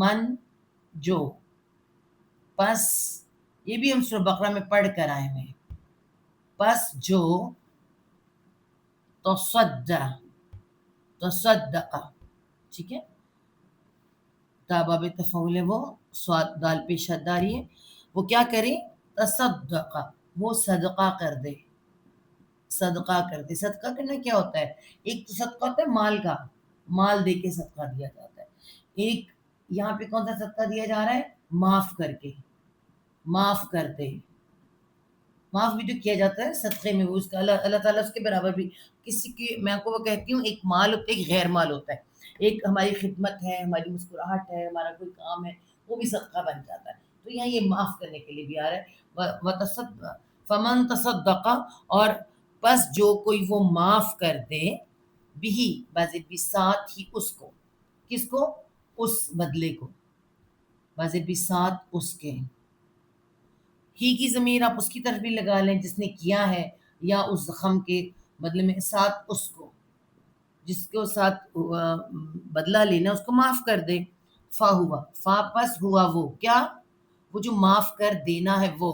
من جو، پس یہ بھی ہم سورہ بقرہ میں پڑھ کر آئے ہیں. پس جو تصدع، تصدق، ٹھیک ہے، تاباب تفعول ہے، وہ سواد دال پہ شد آ رہی ہے. وہ کیا کرے؟ تصدق، وہ صدقہ کر دے، صدقہ کر دے. صدقہ کرنا کیا ہوتا ہے؟ ایک تو صدقہ ہوتا ہے مال کا، مال دے کے صدقہ دیا جاتا ہے. ایک یہاں پہ کون سا صدقہ دیا جا رہا ہے؟ معاف کر کے، معاف کر دے. معاف بھی جو کیا جاتا ہے صدقے میں، وہ اس کا اللہ تعالیٰ اس کے برابر بھی کسی کی، میں آپ کو وہ کہتی ہوں، ایک مال ہوتا ہے، ایک غیر مال ہوتا ہے. ایک ہماری خدمت ہے، ہماری مسکراہٹ ہے، ہمارا کوئی کام ہے، وہ بھی صدقہ بن جاتا ہے. تو یہاں یہ معاف کرنے کے لیے بھی آ رہا ہے. فمن تصدق، اور پس جو کوئی وہ معاف کر دے، بھی بازد بھی ساتھ ہی اس کو، کس کو؟ اس بدلے کو، بازد بھی ساتھ اس کے. ہی کی ضمیر آپ اس کی طرف بھی لگا لیں جس نے کیا ہے، یا اس زخم کے بدلے میں ساتھ اس کو، جس کو ساتھ بدلہ لینا اس کو معاف کر دے. فا ہوا، فا پس ہوا وہ کیا؟ وہ جو معاف کر دینا ہے وہ،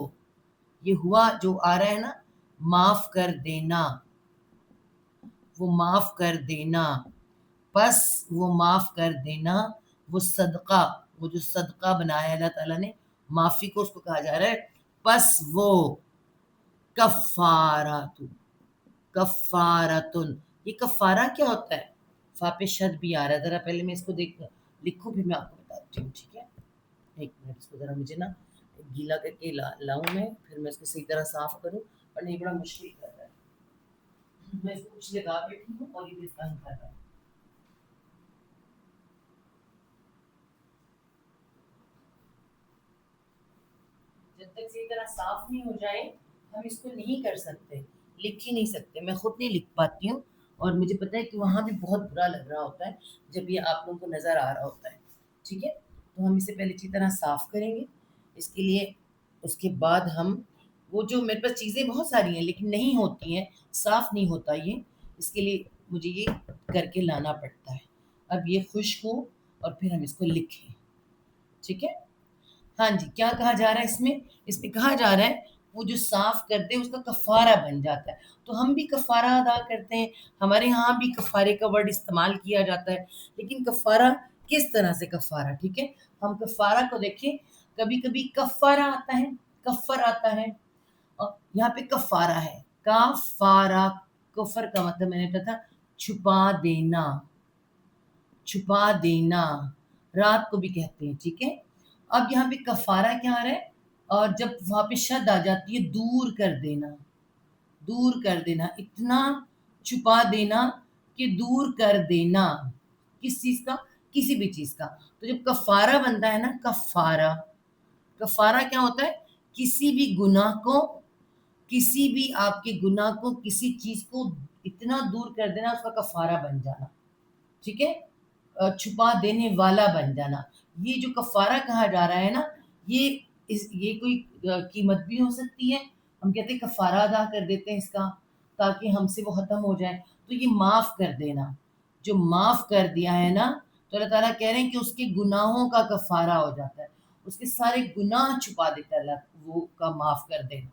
یہ ہوا جو آ رہا ہے نا، معاف کر دینا، وہ معاف کر دینا. پس وہ معاف کر دینا، وہ صدقہ، وہ جو صدقہ بنایا اللہ تعالیٰ نے، معافی کو اس کو کہا جا رہا ہے. پس وہ کفارات، کفارتن، یہ کفارہ کیا ہوتا ہے؟ فا پہ شد بھی آ رہا ہے. ذرا پہلے میں اس کو لکھوں پھر میں آپ کو بتاتی ہوں، ٹھیک ہے؟ ایک منٹ، اس کو ذرا مجھے نا گیلا کر کے لاؤں میں، پھر میں اس کو صحیح طرح صاف کروں، اور نہیں بڑا مشکل کر رہا ہے. میں اس کو کچھ لگا بیٹھی ہوں اور یہ بھی اس کا کر رہا ہے. جب تک صحیح طرح صاف نہیں ہو جائے ہم اس کو نہیں کر سکتے، لکھ ہی نہیں سکتے. میں خود نہیں لکھ پاتی ہوں، اور مجھے پتہ ہے کہ وہاں بھی بہت برا لگ رہا ہوتا ہے جب یہ آپ لوگوں کو نظر آ رہا ہوتا ہے. ٹھیک ہے، تو ہم اسے پہلے اچھی طرح صاف کریں گے. اس کے لیے اس کے بعد ہم وہ جو میرے پاس چیزیں بہت ساری ہیں لیکن نہیں ہوتی ہیں، صاف نہیں ہوتا یہ، اس کے لیے مجھے یہ کر کے لانا پڑتا ہے. اب یہ خشک ہو اور پھر ہم اس کو لکھیں. ٹھیک ہے، ہاں جی. کیا کہا جا رہا ہے اس میں؟ اس میں کہا جا رہا ہے وہ جو صاف کر دے اس کا کفارہ بن جاتا ہے. تو ہم بھی کفارہ ادا کرتے ہیں، ہمارے ہاں بھی کفارے کا ورڈ استعمال کیا جاتا ہے. لیکن کفارہ کس طرح سے کفارہ؟ ٹھیک ہے، ہم کفارہ کو دیکھیں. کبھی کبھی کفارہ آتا ہے، کفر آتا ہے، اور یہاں پہ کفارہ ہے. کفارہ، کفر کا مطلب میں نے کہا تھا چھپا دینا، چھپا دینا، رات کو بھی کہتے ہیں. ٹھیک ہے، اب یہاں پہ کفارہ کیا آ رہا ہے؟ اور جب وہاں پہ شد آ جاتی ہے، دور کر دینا، دور کر دینا، اتنا چھپا دینا کہ دور کر دینا. کس چیز کا؟ کسی بھی چیز کا. تو جب کفارہ بنتا ہے نا، کفارہ، کفارہ کیا ہوتا ہے؟ کسی بھی گناہ کو، کسی بھی آپ کے گناہ کو، کسی چیز کو اتنا دور کر دینا، اس کا کفارہ بن جانا. ٹھیک ہے، چھپا دینے والا بن جانا. یہ جو کفارہ کہا جا رہا ہے نا، یہ کوئی قیمت بھی ہو سکتی ہے. ہم کہتے ہیں کفارہ ادا کر دیتے ہیں اس کا تاکہ ہم سے وہ ختم ہو جائے. تو یہ معاف کر دینا، جو معاف کر دیا ہے نا، تو اللہ تعالیٰ کہہ رہے ہیں کہ اس کے گناہوں کا کفارہ ہو جاتا ہے، اس کے سارے گناہ چھپا دیتا ہے اللہ، وہ کا معاف کر دینا.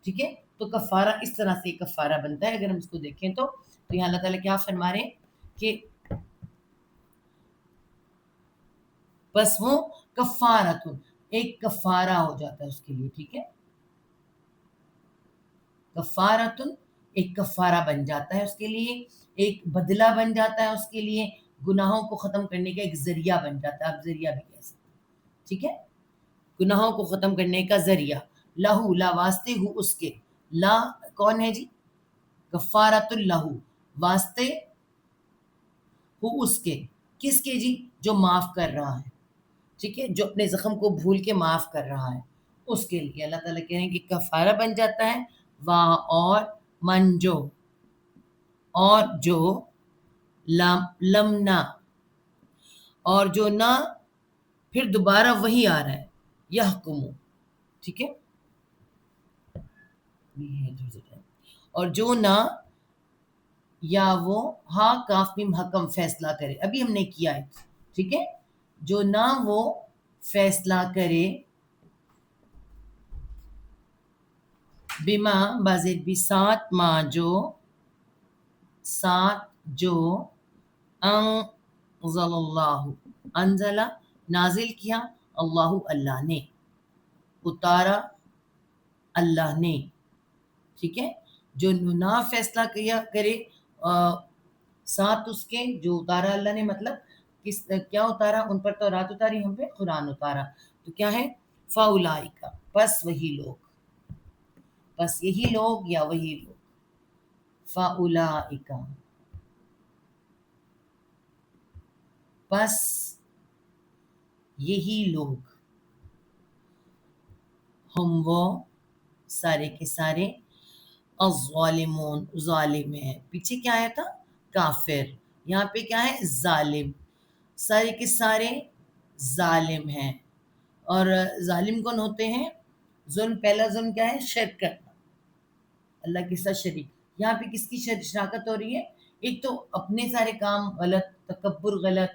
ٹھیک ہے، تو کفارہ اس طرح سے کفارہ بنتا ہے. اگر ہم اس کو دیکھیں تو یہاں اللہ تعالیٰ کیا فرما رہے ہیں کہ بس وہ کفارت، ایک کفارہ ہو جاتا ہے اس کے لیے. ٹھیک ہے، کفارت ایک کفارہ بن جاتا ہے اس کے لیے، ایک بدلہ بن جاتا ہے اس کے لیے، گناہوں کو ختم کرنے کا ایک ذریعہ بن جاتا ہے. آپ ذریعہ بھی کہہ سکتے ہیں. ٹھیک ہے، گناہوں کو ختم کرنے کا ذریعہ. لہو، لا واسطے ہو اس کے، لا کون ہے جی؟ کفارت اللہ، واسطے ہو اس کے، کس کے جی؟ جو معاف کر رہا ہے. ٹھیک ہے، جو اپنے زخم کو بھول کے معاف کر رہا ہے اس کے لیے اللہ تعالیٰ کہہ رہے ہیں کہ کفارہ بن جاتا ہے. واہ، اور منجو، اور جو لمنا، اور جو نہ، پھر دوبارہ وہی آ رہا ہے یحکمو. ٹھیک ہے، اور جو نہ، یا وہ ہاں کاف میم حکم فیصلہ کرے. ابھی ہم نے کیا ہے. ٹھیک ہے، جو نہ وہ فیصلہ کرے، بما بازد بھی ساتھ، ماں جو، ساتھ جو، انزل اللہ، انزلہ نازل کیا، اللہ اللہ نے، اتارا اللہ نے. ٹھیک ہے، جو نہ فیصلہ کیا کرے ساتھ اس کے، جو اتارا اللہ نے، مطلب کیا اتارا؟ ان پر تو رات اتاری، ہم پہ قرآن اتارا. تو کیا ہے؟ فاولائکا، پس وہی لوگ، بس یہی لوگ یا وہی لوگ. فاولائک، بس یہی لوگ، ہم وہ سارے کے سارے، الظالمون ظالم ہیں. پیچھے کیا آیا تھا؟ کافر. یہاں پہ کیا ہے؟ ظالم. سارے کے سارے ظالم ہیں. اور ظالم کون ہوتے ہیں؟ ظلم، پہلا ظلم کیا ہے؟ شرک کرنا، اللہ کے ساتھ شریک. یہاں پہ کس کی شراکت ہو رہی ہے؟ ایک تو اپنے سارے کام غلط، تکبر غلط،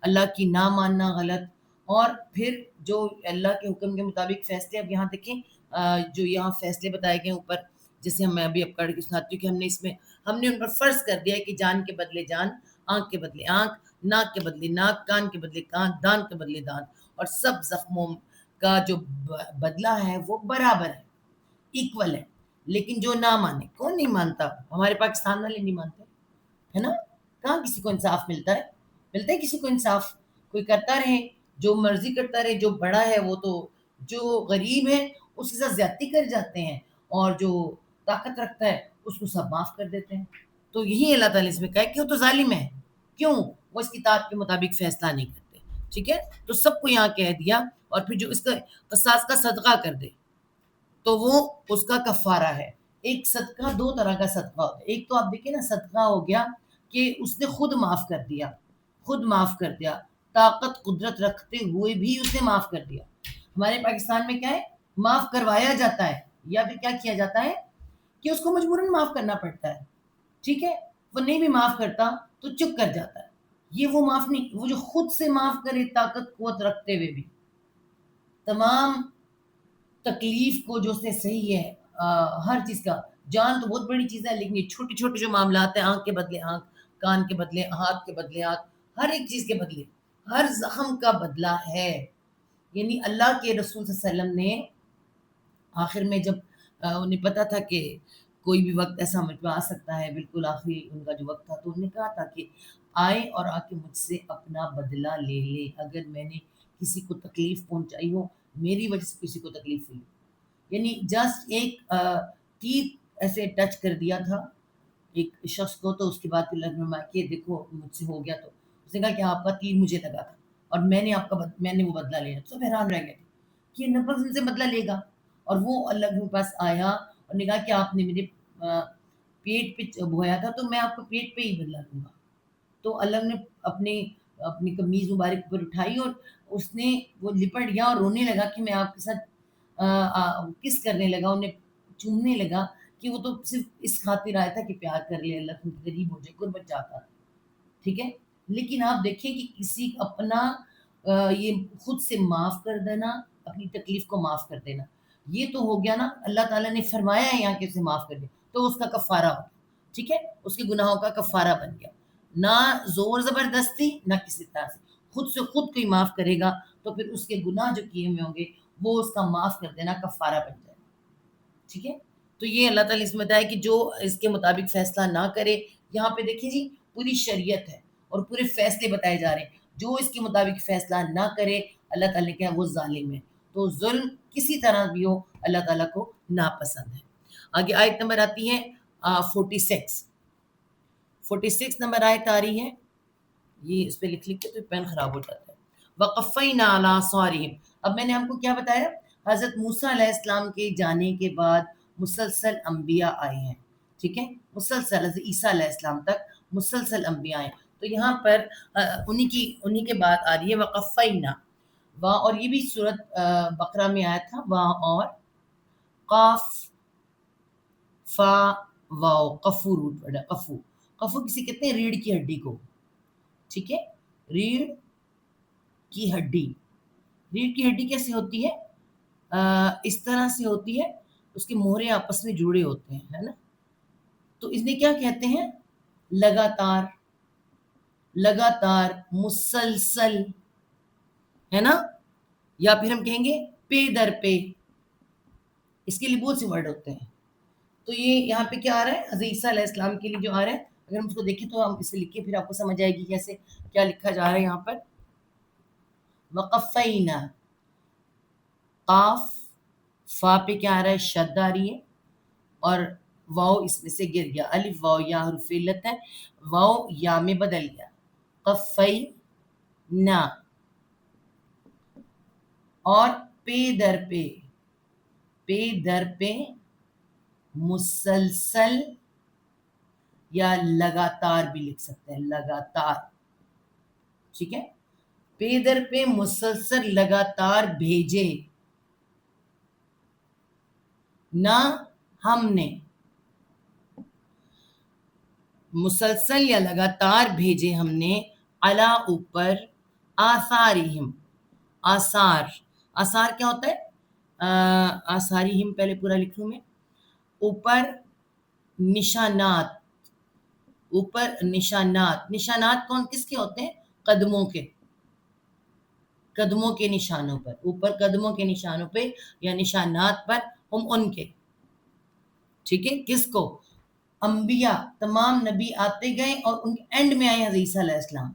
اللہ کی نہ ماننا غلط، اور پھر جو اللہ کے حکم کے مطابق فیصلے. اب یہاں دیکھیں جو یہاں فیصلے بتائے گئے اوپر، جیسے میں ابھی اب پڑھ کے سناتی ہوں کہ ہم نے ان پر فرض کر دیا ہے کہ جان کے بدلے جان، آنکھ کے بدلے آنکھ، ناک کے بدلے ناک، کان کے بدلے کان، دان کے بدلے دان، اور سب زخموں کا جو بدلہ ہے وہ برابر ہے، ایکول ہے. لیکن جو نہ مانے، کون نہیں مانتا؟ ہمارے پاکستان والے نہیں مانتے، ہے نا؟ کہاں کسی کو انصاف ملتا ہے؟ ملتا ہے کسی کو انصاف؟ کوئی کرتا رہے، جو مرضی کرتا رہے. جو بڑا ہے وہ تو، جو غریب ہے اس کے ساتھ زیادتی کر جاتے ہیں، اور جو طاقت رکھتا ہے اس کو سب معاف کر دیتے ہیں. تو یہی اللہ تعالیٰ اس میں کہا کہ وہ تو ظالم ہے. کیوں؟ وہ اس کتاب کے مطابق فیصلہ نہیں کرتے. ٹھیک ہے، تو سب کو یہاں کہہ دیا. اور پھر جو اس کا قصاص کا صدقہ کر دے تو وہ اس کا کفارہ ہے. ایک صدقہ دو طرح کا صدقہ ہوتا ہے. ایک تو آپ دیکھیں نا، صدقہ ہو گیا کہ اس نے خود معاف کر دیا، خود معاف کر دیا، طاقت قدرت رکھتے ہوئے بھی اس نے معاف کر دیا. ہمارے پاکستان میں کیا ہے؟ معاف کروایا جاتا ہے، یا پھر کیا کیا جاتا ہے کہ اس کو مجبوراً معاف کرنا پڑتا ہے. ٹھیک ہے، وہ نہیں بھی معاف کرتا تو چپ کر جاتا ہے. یہ وہ معاف نہیں، وہ جو خود سے معاف کرے طاقت قوت رکھتے ہوئے بھی، تمام تکلیف کو جو سے صحیح ہے. ہر چیز کا، جان تو بہت بڑی چیز ہے، لیکن یہ چھوٹے چھوٹے جو معاملات ہیں، آنکھ کے بدلے آنکھ، کان کے بدلے ہاتھ کے بدلے ہاتھ، ہر ایک چیز کے بدلے، ہر زخم کا بدلہ ہے. یعنی اللہ کے رسول صلی اللہ علیہ وسلم نے آخر میں جب انہیں پتا تھا کہ کوئی بھی وقت ایسا مجھ پہ آ سکتا ہے، بالکل آخری ان کا جو وقت تھا، تو انہوں نے کہا تھا کہ آئے اور آ کے مجھ سے اپنا بدلہ لے لے. اگر میں نے کسی کو تکلیف پہنچائی ہو، میری وجہ سے کسی کو تکلیف ہوئی، یعنی جسٹ ایک تیر ایسے ٹچ کر دیا تھا ایک شخص کو، تو اس کے بعد اللہ نے فرمایا کہ دیکھو مجھ سے ہو گیا. تو اس نے کہا کہ آپ کا تیر مجھے لگا تھا اور میں نے آپ کا میں نے وہ بدلہ لیا. سب حیران رہ گئے کہ یہ نفس ان سے بدلہ لے گا. اور وہ اللہ کے پاس آیا اور نے کہا کہ آپ نے میرے پیٹ پہ بویا تھا تو میں آپ کو پیٹ پہ ہی بدلا دوں گا. تو اللہ نے اپنی قمیض مبارک پر اٹھائی اور اس نے وہ لپٹ گیا اور رونے لگا کہ میں آپ کے ساتھ کس کرنے لگا، انہیں چومنے لگا کہ وہ تو صرف اس خاطر آیا تھا کہ پیار کر لے، اللہ تم غریب ہو جائے، قربت چاہتا. ٹھیک ہے، لیکن آپ دیکھیں کہ کسی اپنا یہ خود سے معاف کر دینا، اپنی تکلیف کو معاف کر دینا، یہ تو ہو گیا نا. اللہ تعالیٰ نے فرمایا ہے یہاں کہ اسے معاف کر دے تو اس کا کفارہ ہو گیا. ٹھیک ہے، اس کے گناہوں کا کفارہ بن گیا. نہ زور زبردستی، نہ کسی طرح سے، خود سے خود کوئی معاف کرے گا تو پھر اس کے گناہ جو کیے ہوئے ہوں گے وہ اس کا معاف کر دینا کفارہ بن جائے گا. ٹھیک ہے، تو یہ اللہ تعالیٰ اس میں بتایا کہ جو اس کے مطابق فیصلہ نہ کرے. یہاں پہ دیکھیں جی، پوری شریعت ہے اور پورے فیصلے بتائے جا رہے ہیں. جو اس کے مطابق فیصلہ نہ کرے، اللہ تعالیٰ نے کہا وہ ظالم ہے. تو ظلم کسی طرح بھی ہو اللہ تعالیٰ کو ناپسند ہے. آگے آیت نمبر آتی ہے 46 نمبر آیت آ رہی ہے. یہ اس پہ لکھ کے تو پین خراب ہو جاتا ہے. وَقَفَّيْنَا عَلَىٰ آثَارِهِمْ. اب میں نے آپ کو کیا بتایا؟ حضرت موسیٰ علیہ السلام کے جانے کے بعد مسلسل انبیاء آئے ہیں. ٹھیک ہے، مسلسل حضرت عیسیٰ علیہ السلام تک مسلسل انبیاء آئے. تو یہاں پر انہی کے بعد آ رہی ہے وَقَفَّيْنَا. وہاں، اور یہ بھی سورۃ بقرہ میں آیا تھا، وہاں اور قاف فا واو، قفو روٹ ورڈ ہے. قفو کسی کہتے ہیں ریڑھ کی ہڈی کو. ٹھیک ہے، ریڑھ کی ہڈی. ریڑھ کی ہڈی کیسے ہوتی ہے؟ اس طرح سے ہوتی ہے، اس کے موہرے آپس میں جڑے ہوتے ہیں، ہے نا. تو اس نے کیا کہتے ہیں؟ لگاتار، لگاتار، مسلسل، ہے نا. یا پھر ہم کہیں گے پے در پے. اس کے لیے بہت سے ورڈ ہوتے ہیں. تو یہ یہاں پہ کیا آ رہا ہے؟ حضرت عیسیٰ علیہ السلام کے لیے جو آ رہا ہے، اگر ہم اس کو دیکھیں تو ہم اسے لکھیں پھر آپ کو سمجھ آئے گی کیسے کیا لکھا جا رہا ہے یہاں پر. وقفینا، قاف فا پہ کیا آ رہا ہے؟ شد آ رہی ہے. اور واو اس میں سے گر گیا. الف واو یا حرف علت ہے, واو یا میں بدل گیا. قفی نا, اور پے در پہ, پے در پہ مسلسل یا لگاتار بھی لکھ سکتے ہیں, لگاتار. ٹھیک ہے, پے در پہ مسلسل لگاتار بھیجے نہ ہم نے, مسلسل یا لگاتار بھیجے ہم نے, علا اوپر, آثارہم, آثار, آثار کیا ہوتا ہے؟ آثارہم پہلے پورا لکھ لوں میں, اوپر نشانات, اوپر نشانات. نشانات کون کس کے ہوتے ہیں؟ قدموں کے, قدموں کے نشانوں پر, اوپر قدموں کے نشانوں پہ یا نشانات پر, ہم ان کے. ٹھیک ہے, کس کو؟ انبیاء, تمام نبی آتے گئے اور ان اینڈ میں آئے حضرت عیسیٰ علیہ السلام,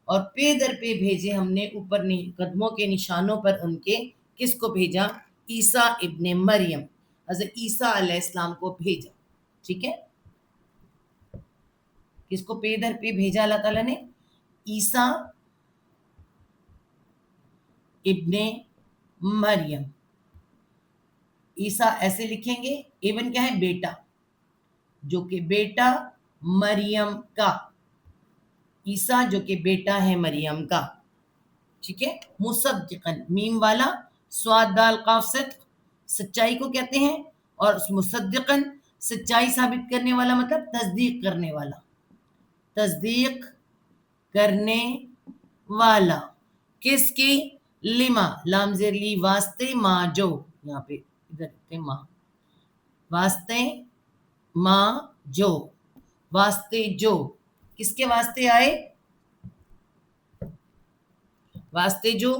اور پے در پہ بھیجے ہم نے اوپر قدموں کے نشانوں پر ان کے. کس کو بھیجا؟ عیسیٰ ابن مریم, حضرت عیسیٰ علیہ السلام کو بھیجا. ٹھیک ہے, کس کو پے در پہ بھیجا اللہ تعالیٰ نے؟ عیسیٰ ابن مریم. عیسیٰ ایسے لکھیں گے, ایون کیا ہے؟ بیٹا, جو کہ بیٹا مریم کا, عیسیٰ جو کہ بیٹا ہے مریم کا. ٹھیک ہے, مصدقاً, میم والا, صاد دال قاف صدق, سچائی کو کہتے ہیں, اور مصدقاً سچائی ثابت کرنے والا, مطلب تصدیق کرنے والا, تصدیق کرنے والا. کس کی؟ لما, لام زیر لی, واسطے ما جو, یہاں پہ ادھر لکھتے ہیں ما, واسطے ما جو, واسطے جو, کس کے واسطے آئے؟ واسطے جو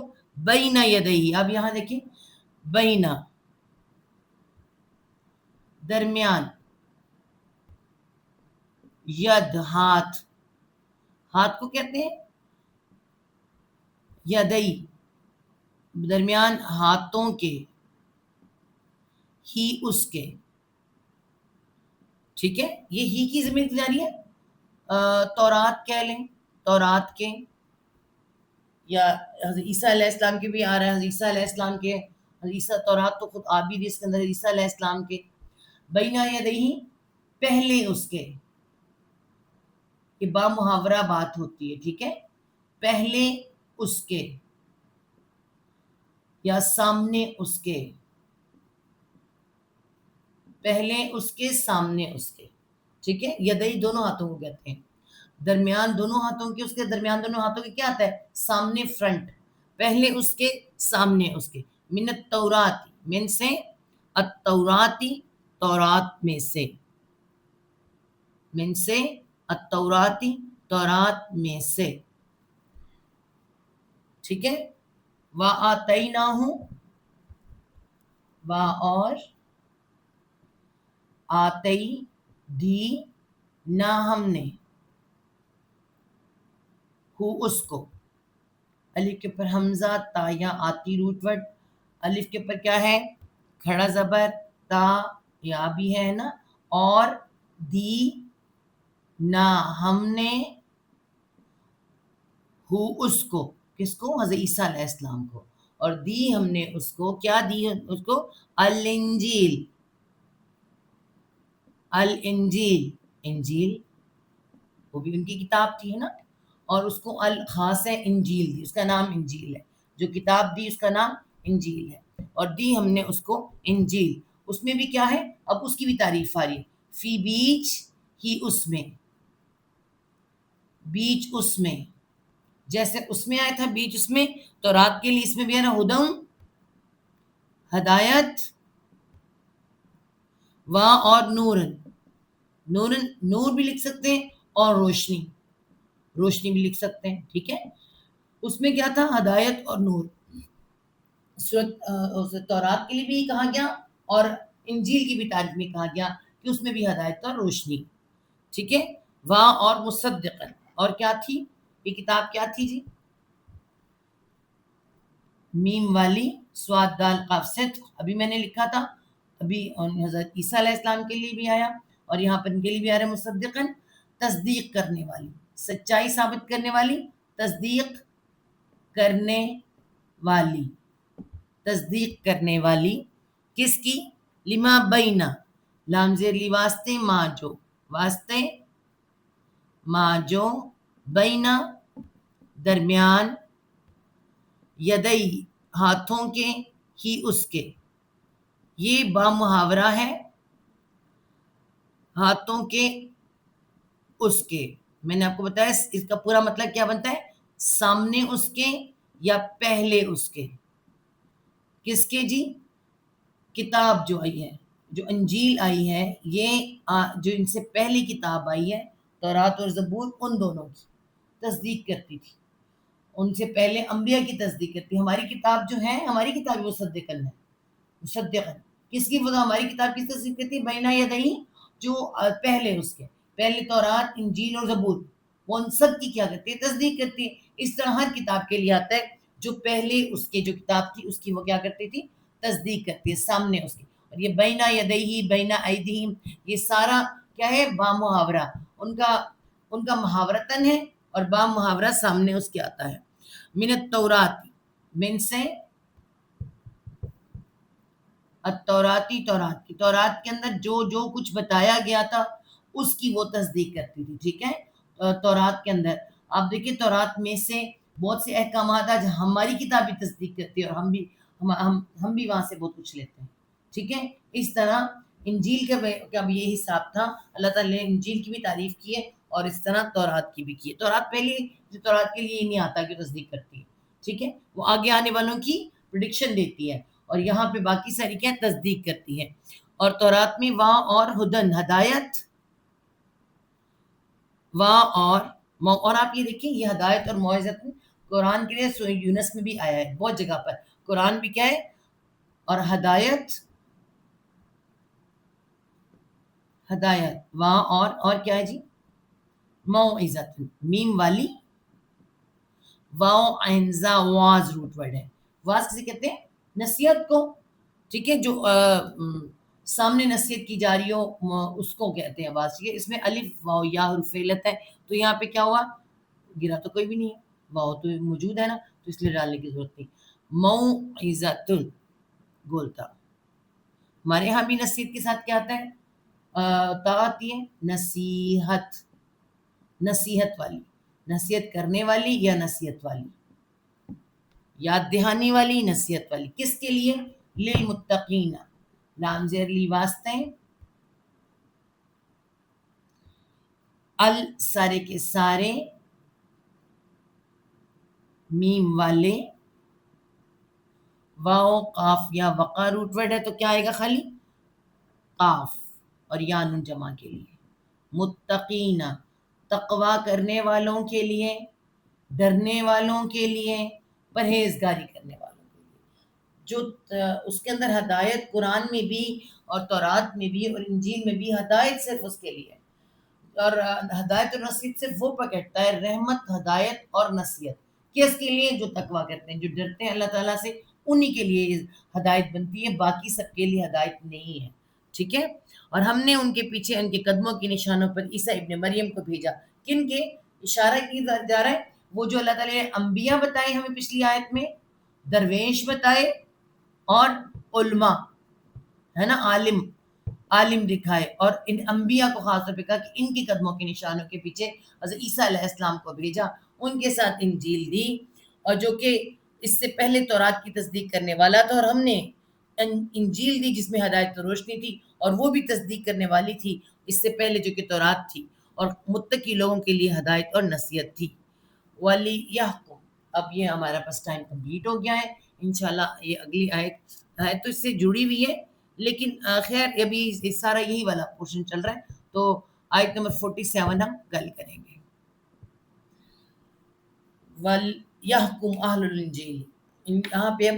بین یدیہ. اب یہاں دیکھیں, بینا درمیان, ید ہاتھ, ہاتھ کو کہتے ہیں یدئی, درمیان ہاتھوں کے, ہی اس کے. ٹھیک ہے, یہ ہی کی ضمیر کی جا رہی ہے, تورات کہہ لیں, تورات کے, یا حضرت عیسیٰ علیہ السلام کے بھی آ رہا ہے, حضرت عیسیٰ علیہ السلام کے, حضرت عیسیٰ تورات تو خود آپ بھی تھی, اس کے اندر عیسیٰ علیہ السلام کے. بینا یدیہ, پہلے اس کے, کہ با محاورہ بات ہوتی ہے. ٹھیک ہے, پہلے اس کے, یا سامنے اس کے, پہلے اس کے, سامنے اس کے. ٹھیک ہے, یدئی دونوں ہاتھوں کو کہتے ہیں, درمیان دونوں ہاتھوں کے, اس کے درمیان دونوں ہاتھوں کے کیا آتا ہے؟ سامنے, فرنٹ, پہلے اس کے, سامنے اس کے. من التوراتی, من سے, التوراتی, تورات میں سے, من سے, التوراتی, تورات میں سے. ٹھیک ہے, وآتیناہ, وا اور, آتئی دی, نہ ہم نے, ہو اس کو, الف کے اوپر حمزہ, تا یا آتی روٹ ورڈ, الف کے اوپر کیا ہے؟ کھڑا زبر, تا یا بھی ہے نا, اور دی, نہ ہم نے, ہو اس کو, کس کو؟ حضرت عیسیٰ علیہ السلام کو, اور دی ہم نے اس کو, کیا دی اس کو؟ الانجیل, الانجیل, انجیل وہ بھی ان کی کتاب تھی نا, اور اس کو الخاص ہے انجیل دی, اس کا نام انجیل ہے, جو کتاب دی اس کا نام انجیل ہے, اور دی ہم نے اس کو انجیل. اس میں بھی کیا ہے؟ اب اس کی بھی تعریف آ رہی ہے, فی بیچ ہی, اس میں, بیچ اس میں, جیسے اس میں آیا تھا بیچ اس میں, تو رات کے لیے اس میں بھی ہے نا, ہدن, ہدایت, وا اور نورن, نورن, نور بھی لکھ سکتے ہیں, اور روشنی, روشنی بھی لکھ سکتے ہیں. ٹھیک ہے, اس میں کیا تھا؟ ہدایت اور نور. تورات کے لیے بھی کہا گیا, اور انجیل کی بھی تعریف میں کہا گیا کہ اس میں بھی ہدایت اور روشنی. ٹھیک ہے, وا اور مصدقاً, اور کیا تھی یہ کتاب؟ کیا تھی جی؟ میم والی, صاد دال قاف صدق, ابھی میں نے لکھا تھا, ابھی حضرت عیسیٰ علیہ السلام کے لیے بھی آیا اور یہاں پر ان کے لیے بھی آ رہا ہے مصدقاً، تصدیق کرنے والی، سچائی ثابت کرنے والی، تصدیق کرنے والی، تصدیق کرنے والی کس کی؟ لما بینا، لام زیر لی واسطے ما جو، واسطے ما جو، بینا درمیان، یدئی ہاتھوں کے، ہی اس کے، یہ با محاورہ ہے، ہاتھوں کے اس کے. میں نے آپ کو بتایا اس کا پورا مطلب کیا بنتا ہے؟ سامنے اس کے یا پہلے اس کے. کس کے جی؟ کتاب جو آئی ہے، جو انجیل آئی ہے، یہ جو ان سے پہلی کتاب آئی ہے تورات اور زبور، ان دونوں کی تصدیق کرتی تھی. ان سے پہلے انبیاء کی تصدیق کرتی. ہماری کتاب جو ہے، ہماری کتاب مصدقاً ہے، مصدقاً کس کی وجہ؟ ہماری کتاب کی تصدیق کرتی ہے بینا یدئی، جو پہلے اس کے، پہلے تورات، انجیل اور زبور، وہ ان سب کی کیا کرتی ہے؟ تصدیق کرتی ہے. اس طرح ہر کتاب کے لیے آتا ہے جو پہلے اس کے جو کتاب تھی اس کی وہ کیا کرتی تھی؟ تصدیق کرتی ہے سامنے اس کی. اور یہ بینا یدئی، بینا ایدیہم، یہ سارا کیا ہے؟ با محاورہ، ان کا محاورتاً ہے اور با محاورہ سامنے اس کے آتا ہے. من التورات، من سے التوراتی، تورات کی، تورات کے اندر جو کچھ بتایا گیا تھا اس کی وہ تصدیق کرتی تھی. ٹھیک ہے، تورات کے اندر آپ دیکھیں تورات میں سے بہت سے احکامات آج ہماری کتاب بھی تصدیق کرتی ہے اور ہم بھی وہاں سے بہت کچھ لیتے ہیں. ٹھیک ہے، اس طرح انجیل کا بھی یہی حساب تھا. اللہ تعالیٰ نے انجیل کی بھی تعریف کی ہے اور اس طرح تورات کی بھی کی ہے. تورات پہلی جو تورات کے لیے ہی نہیں آتا کہ تصدیق کرتی ہے. ٹھیک ہے، وہ آگے آنے والوں کی پریڈکشن دیتی ہے اور یہاں پہ باقی ساری کیا تصدیق کرتی ہے. اور تورات میں وا اور ہدن، ہدایت، وا اور آپ یہ دیکھیں یہ ہدایت اور موعظت قرآن کے لیے سورہ یونس میں بھی آیا ہے بہت جگہ پر. قرآن بھی کیا ہے؟ اور ہدایت، ہدایت، وا اور کیا ہے جی؟ موعظت، میم والی، واو عینزا، واز روٹ ورڈ ہے. واز کسے کہتے ہیں؟ نصیحت کو. ٹھیک ہے، جو سامنے نصیحت کی جا رہی ہو اس کو کہتے ہیں واز. ٹھیک ہے، اس میں الف واو یا حرف علت ہے تو یہاں پہ کیا ہوا؟ گرا تو کوئی بھی نہیں ہے، واو تو موجود ہے نا، تو اس لیے ڈالنے کی ضرورت نہیں. موعظۃ گولتا. ہمارے یہاں بھی نصیحت کے ساتھ کیا آتا ہے؟ تا آتی ہے، نصیحت، نصیحت والی، نصیحت کرنے والی یا نصیحت والی، یاد دہانی والی، نصیحت والی. کس کے لیے؟ للمتقین، لام زیر لی واسطے، ال سارے کے سارے، میم والے، واو قاف یا وقا روٹ ورڈ ہے تو کیا آئے گا؟ خالی قاف اور یا نون جمع کے لیے. متقین، تقوی کرنے والوں کے لیے، ڈرنے والوں کے لیے، پرہیزگاری کرنے والوں کے لیے. جو اس کے اندر ہدایت قرآن میں بھی اور تورات میں بھی اور انجیل میں بھی ہدایت صرف اس کے لیے، اور ہدایت اور نصیحت صرف وہ پکڑتا ہے، رحمت، ہدایت اور نصیحت کس کے لیے؟ جو تقوی کرتے ہیں، جو ڈرتے ہیں اللہ تعالیٰ سے، انہی کے لیے ہدایت بنتی ہے، باقی سب کے لیے ہدایت نہیں ہے. ٹھیک ہے، اور ہم نے ان کے پیچھے ان کے قدموں کے نشانوں پر عیسیٰ ابن مریم کو بھیجا. کن کے اشارہ کی جا رہا ہے؟ وہ جو اللہ تعالیٰ نے انبیاء بتائے ہمیں پچھلی آیت میں، درویش بتائے اور علماء ہے نا، عالم دکھائے، اور ان انبیاء کو خاص طور پہ کہا کہ ان کی قدموں کے نشانوں کے پیچھے حضرت عیسیٰ علیہ السلام کو بھیجا، ان کے ساتھ انجیل دی، اور جو کہ اس سے پہلے تورات کی تصدیق کرنے والا تھا، اور ہم نے انجیل دی جس میں ہدایت و روشنی تھی اور وہ بھی تصدیق کرنے والی تھی اس سے پہلے جو کہ تورات تھی، اور متقی لوگوں کے لیے ہدایت اور نصیحت تھی. وَلِيَحْكُمْ. اب یہ ہمارا پاس ٹائم کمپلیٹ ہو گیا ہے. انشاءاللہ یہ اگلی آیت تو اس سے جڑی ہوئی ہے، لیکن خیر ابھی سارا یہی والا پورشن چل رہا ہے، تو آیت نمبر 47 ہم کل کریں گے. وَلْيَحْكُمْ أَهْلُ الْإِنْجِيلِ. یہاں پہ اب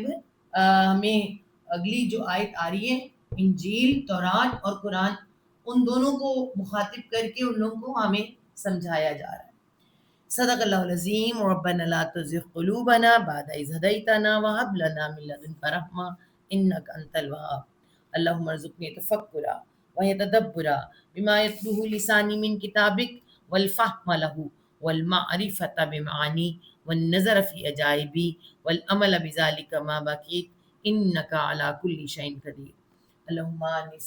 ہمیں اگلی جو آیت آ رہی ہے، انجیل، تورات اور قرآن، ان دونوں کو مخاطب کر کے ان لوگوں کو ہمیں سمجھایا جا رہا ہے. صدق اللہ العظیم. ربنا لا تزغ قلوبنا بعد إذ هديتنا وهب لنا من لدنك رحمة إنك أنت الوهاب. اللهم ارزقني تفكرا ويتدبرا بما يتلوه لساني من كتابك والفهم له والمعرفة بمعاني والنظر في أجائبي والأمل بذلك ما بقيت إنك على كل شيء قدير. اللهم آنس